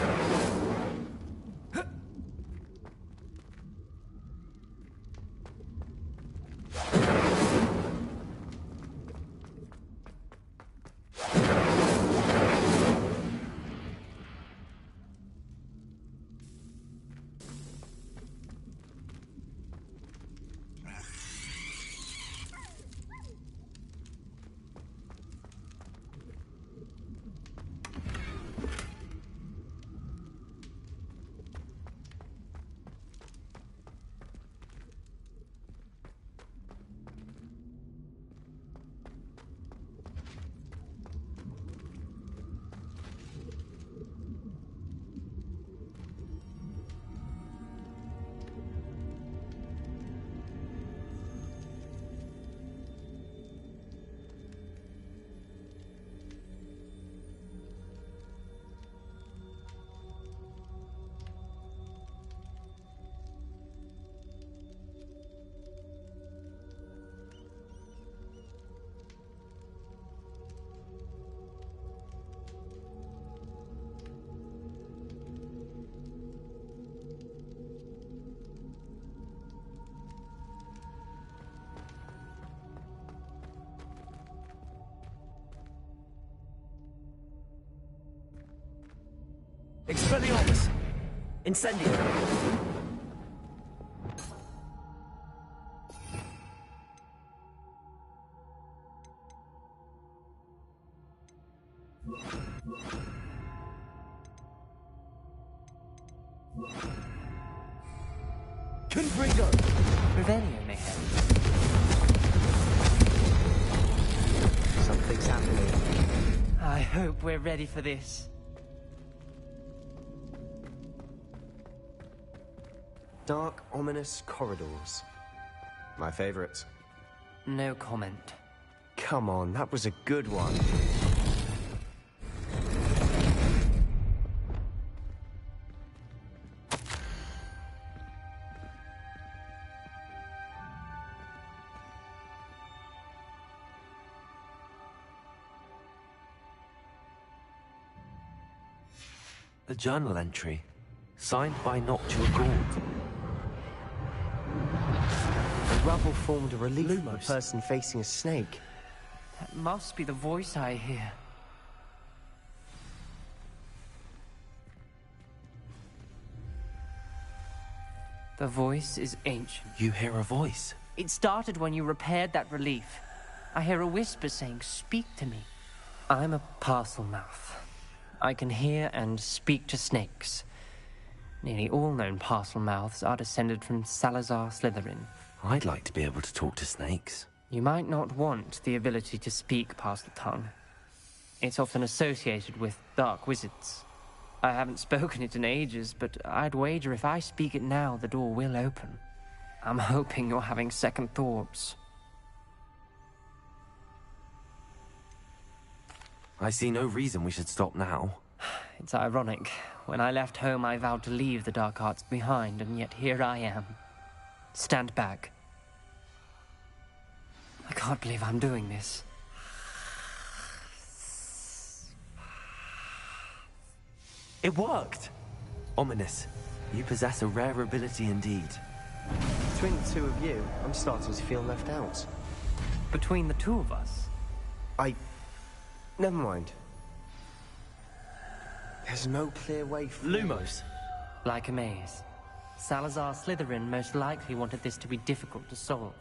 Expelliarmus. Incendio. Confringo. Revelio, mayhem. Something's happening. I hope we're ready for this. Dark, ominous corridors. My favorite. No comment. Come on, that was a good one. A journal entry, signed by Noctua Gord. The rubble formed a relief of a person facing a snake. That must be the voice I hear. The voice is ancient. You hear a voice? It started when you repaired that relief. I hear a whisper saying, "Speak to me." I'm a Parselmouth. I can hear and speak to snakes. Nearly all known Parselmouths are descended from Salazar Slytherin. I'd like to be able to talk to snakes. You might not want the ability to speak Parseltongue. It's often associated with dark wizards. I haven't spoken it in ages, but I'd wager if I speak it now, the door will open. I'm hoping you're having second thoughts. I see no reason we should stop now. It's ironic. When I left home, I vowed to leave the dark arts behind, and yet here I am. Stand back. I can't believe I'm doing this. It worked! Ominous. You possess a rare ability indeed. Between the two of you, I'm starting to feel left out. Between the two of us? Never mind. There's no clear way forward. Lumos! Like a maze. Salazar Slytherin most likely wanted this to be difficult to solve.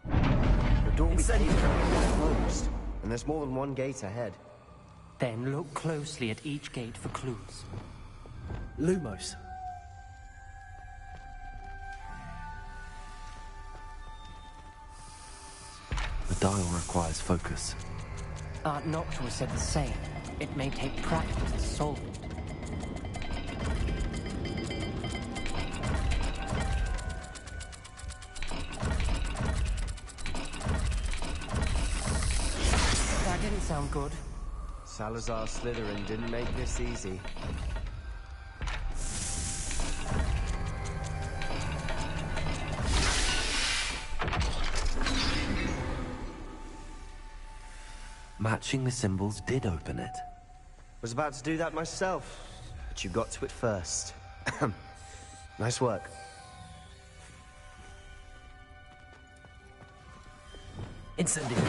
The door we came from is closed, and there's more than one gate ahead. Then look closely at each gate for clues. Lumos. The dial requires focus. Aunt Noctua said the same. It may take practice to solve it. That didn't sound good. Salazar Slytherin didn't make this easy. Matching the symbols did open it. Was about to do that myself, but you got to it first. Nice work. Incendiary.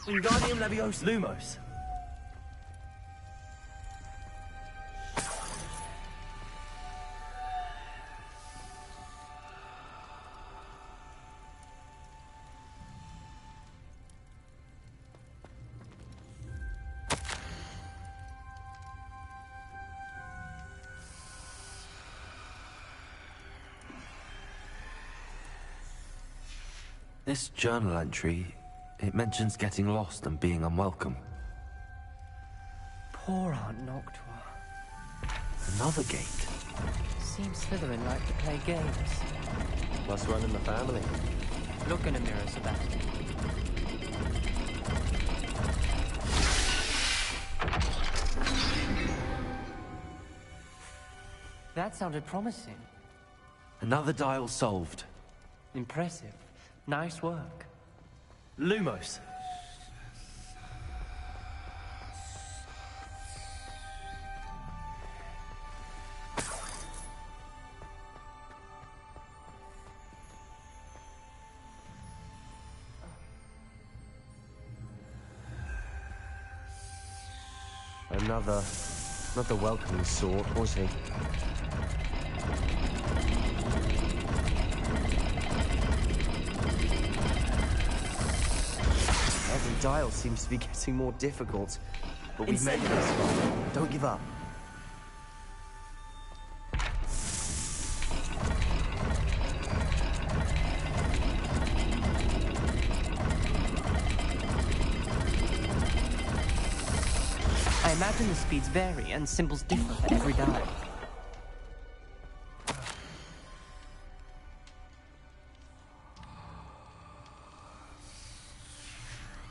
Wingardium Leviosa. Lumos. This journal entry, it mentions getting lost and being unwelcome. Poor Aunt Noctua. Another gate. Seems Slytherin like to play games. Must run in the family. Look in a mirror, Sebastian. That sounded promising. Another dial solved. Impressive. Nice work. Lumos. Another, not the welcoming sort, was he? Every dial seems to be getting more difficult, but we've made it this far. Don't give up. I imagine the speeds vary and symbols differ for every dial.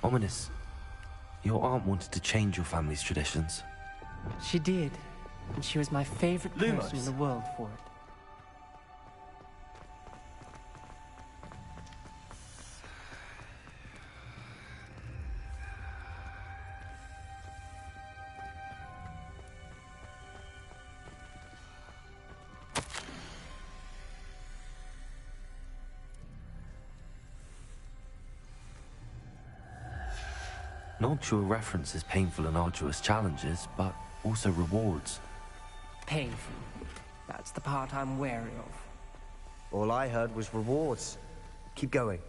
Ominous. Your aunt wanted to change your family's traditions. She did, and she was my favorite person Lumos. in the world for it. Noctua references painful and arduous challenges, but also rewards. Painful. That's the part I'm wary of. All I heard was rewards. Keep going.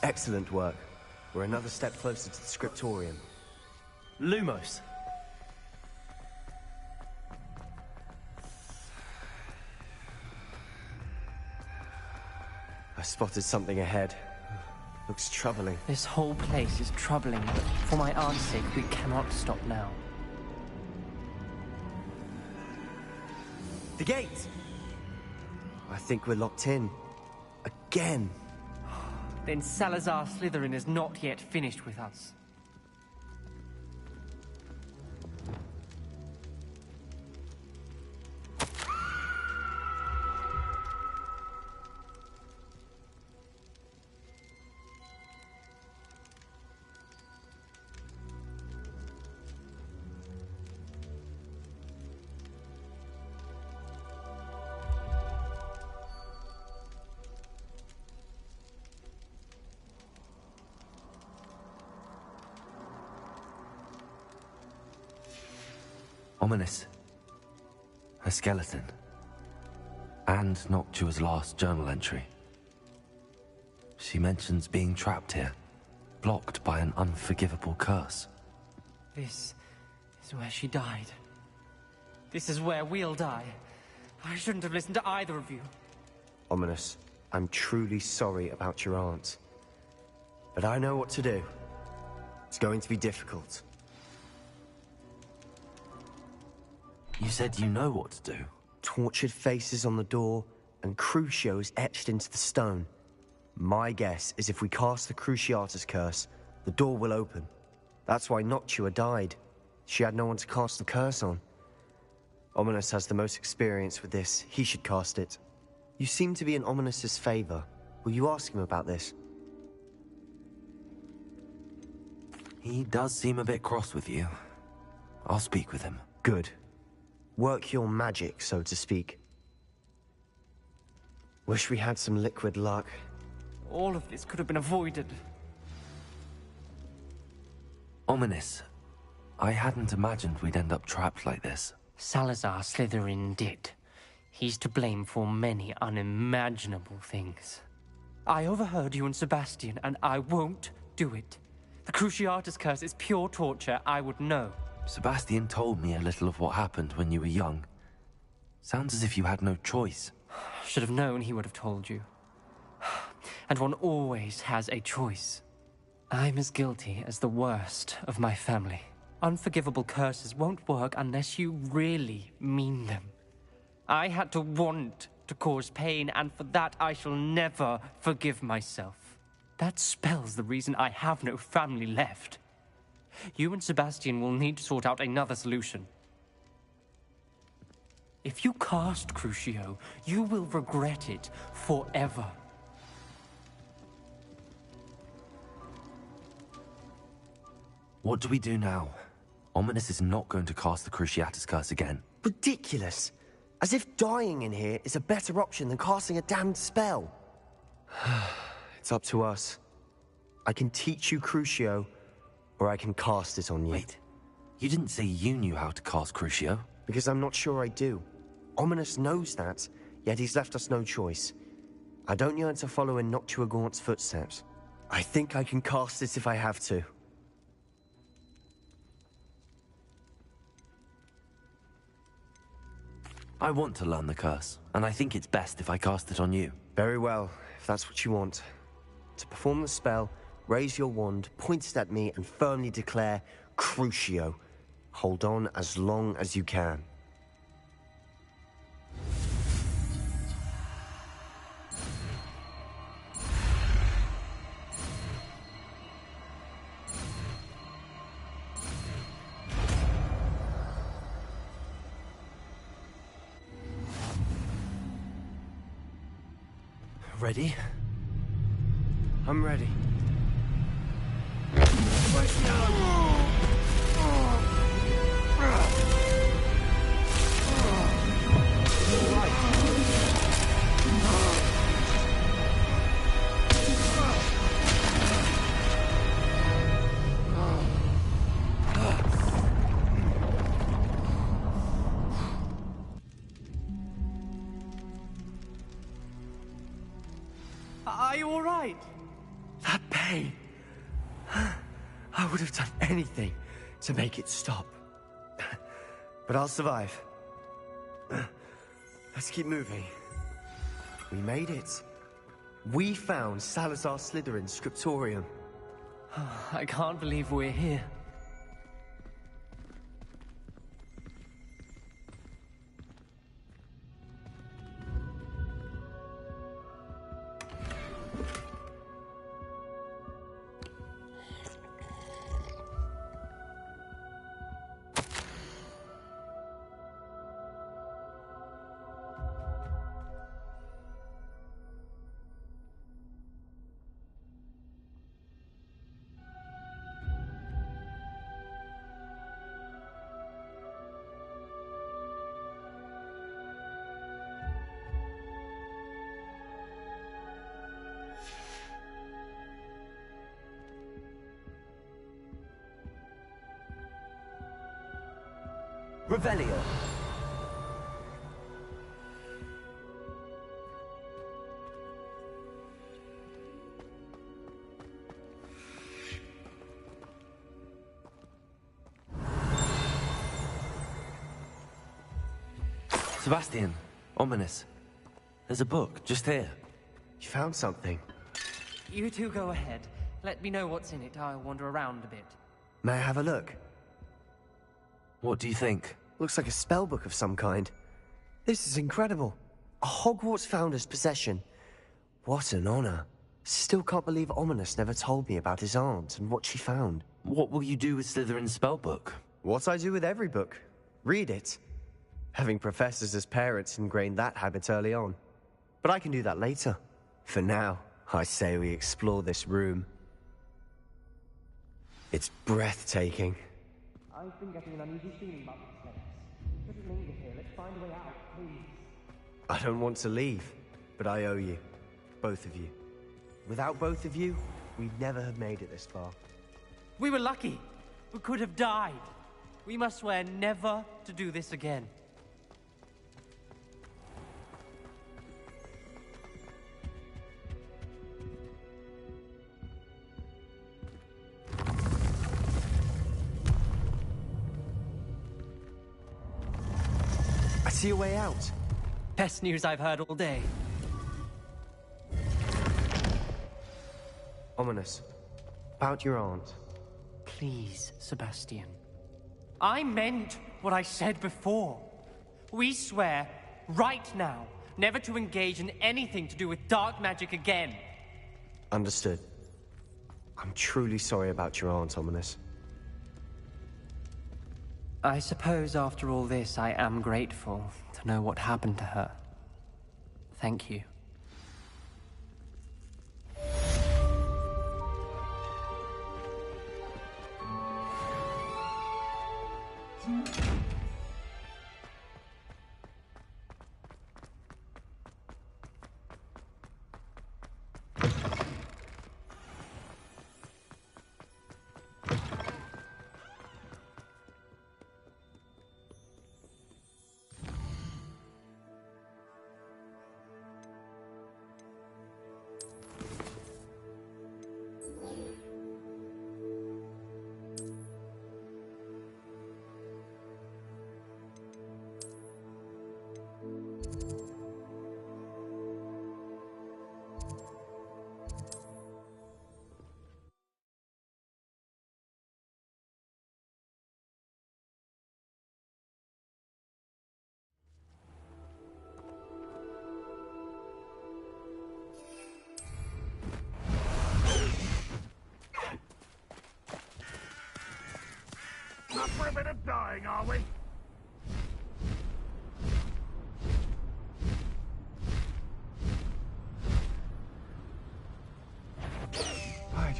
Excellent work. We're another step closer to the scriptorium. Lumos. I spotted something ahead. Looks troubling. This whole place is troubling, but for my aunt's sake, we cannot stop now. The gate! I think we're locked in. Again. Then Salazar Slytherin is not yet finished with us. Ominous. A skeleton. And Noctua's last journal entry. She mentions being trapped here, blocked by an unforgivable curse. This is where she died. This is where we'll die. I shouldn't have listened to either of you. Ominous, I'm truly sorry about your aunt. But I know what to do. It's going to be difficult. You said you know what to do. Tortured faces on the door, and Crucios etched into the stone. My guess is if we cast the Cruciatus curse, the door will open. That's why Noctua died. She had no one to cast the curse on. Ominous has the most experience with this. He should cast it. You seem to be in Ominous's favor. Will you ask him about this? He does seem a bit cross with you. I'll speak with him. Good. Work your magic, so to speak. Wish we had some liquid luck. All of this could have been avoided. Ominous. I hadn't imagined we'd end up trapped like this. Salazar Slytherin did. He's to blame for many unimaginable things. I overheard you and Sebastian, and I won't do it. The Cruciatus curse is pure torture. I would know. Sebastian told me a little of what happened when you were young. Sounds as if you had no choice. Should have known he would have told you. And one always has a choice. I'm as guilty as the worst of my family. Unforgivable curses won't work unless you really mean them. I had to want to cause pain, and for that I shall never forgive myself. That spells the reason I have no family left. You and Sebastian will need to sort out another solution. If you cast Crucio, you will regret it forever. What do we do now? Ominous is not going to cast the Cruciatus curse again. Ridiculous! As if dying in here is a better option than casting a damned spell. It's up to us. I can teach you Crucio, or I can cast it on you. Wait, you didn't say you knew how to cast Crucio? Because I'm not sure I do. Ominous knows that, yet he's left us no choice. I don't yearn to follow in Noctua Gaunt's footsteps. I think I can cast it if I have to. I want to learn the curse, and I think it's best if I cast it on you. Very well, if that's what you want. To perform the spell, raise your wand, point it at me, and firmly declare, Crucio. Hold on as long as you can. Ready? I'm ready. Are you all right? That pain. I would have done anything to make it stop. But I'll survive. Let's keep moving. We made it. We found Salazar Slytherin's scriptorium. I can't believe we're here. Revelio. Sebastian, ominous. There's a book, just here. You found something. You two go ahead. Let me know what's in it. I'll wander around a bit. May I have a look? What do you think? Looks like a spellbook of some kind. This is incredible. A Hogwarts founder's possession. What an honor. Still can't believe Ominous never told me about his aunt and what she found. What will you do with Slytherin's spellbook? What I do with every book. Read it. Having professors as parents ingrained that habit early on. But I can do that later. For now, I say we explore this room. It's breathtaking. I've been getting an uneasy feeling about this place. Let's linger here. Let's find a way out, please. I don't want to leave, but I owe you. Both of you. Without both of you, we'd never have made it this far. We were lucky. We could have died. We must swear never to do this again. I see a way out. Best news I've heard all day. Ominous. About your aunt. Please, Sebastian. I meant what I said before. We swear, right now, never to engage in anything to do with dark magic again. Understood. I'm truly sorry about your aunt, Ominous. I suppose after all this, I am grateful to know what happened to her. Thank you. Up for a bit of dying, are we?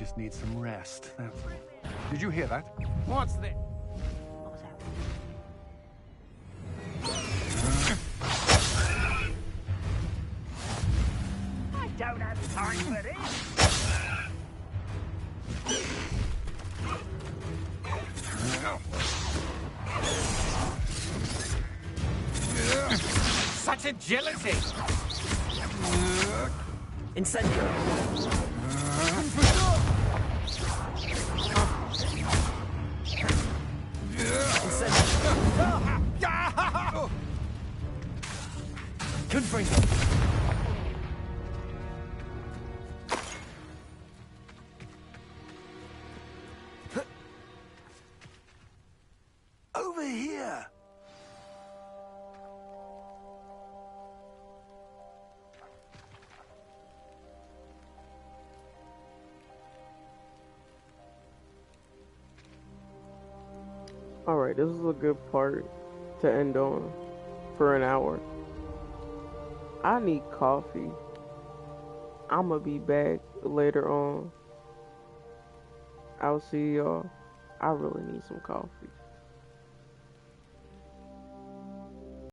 just need some rest, that's all. Did you hear that? What's this? I don't have time for this. Such agility! Incendio! Confringo! Over here! Alright, this is a good part to end on for an hour. I need coffee. I'ma be back later on. I'll see y'all. I really need some coffee.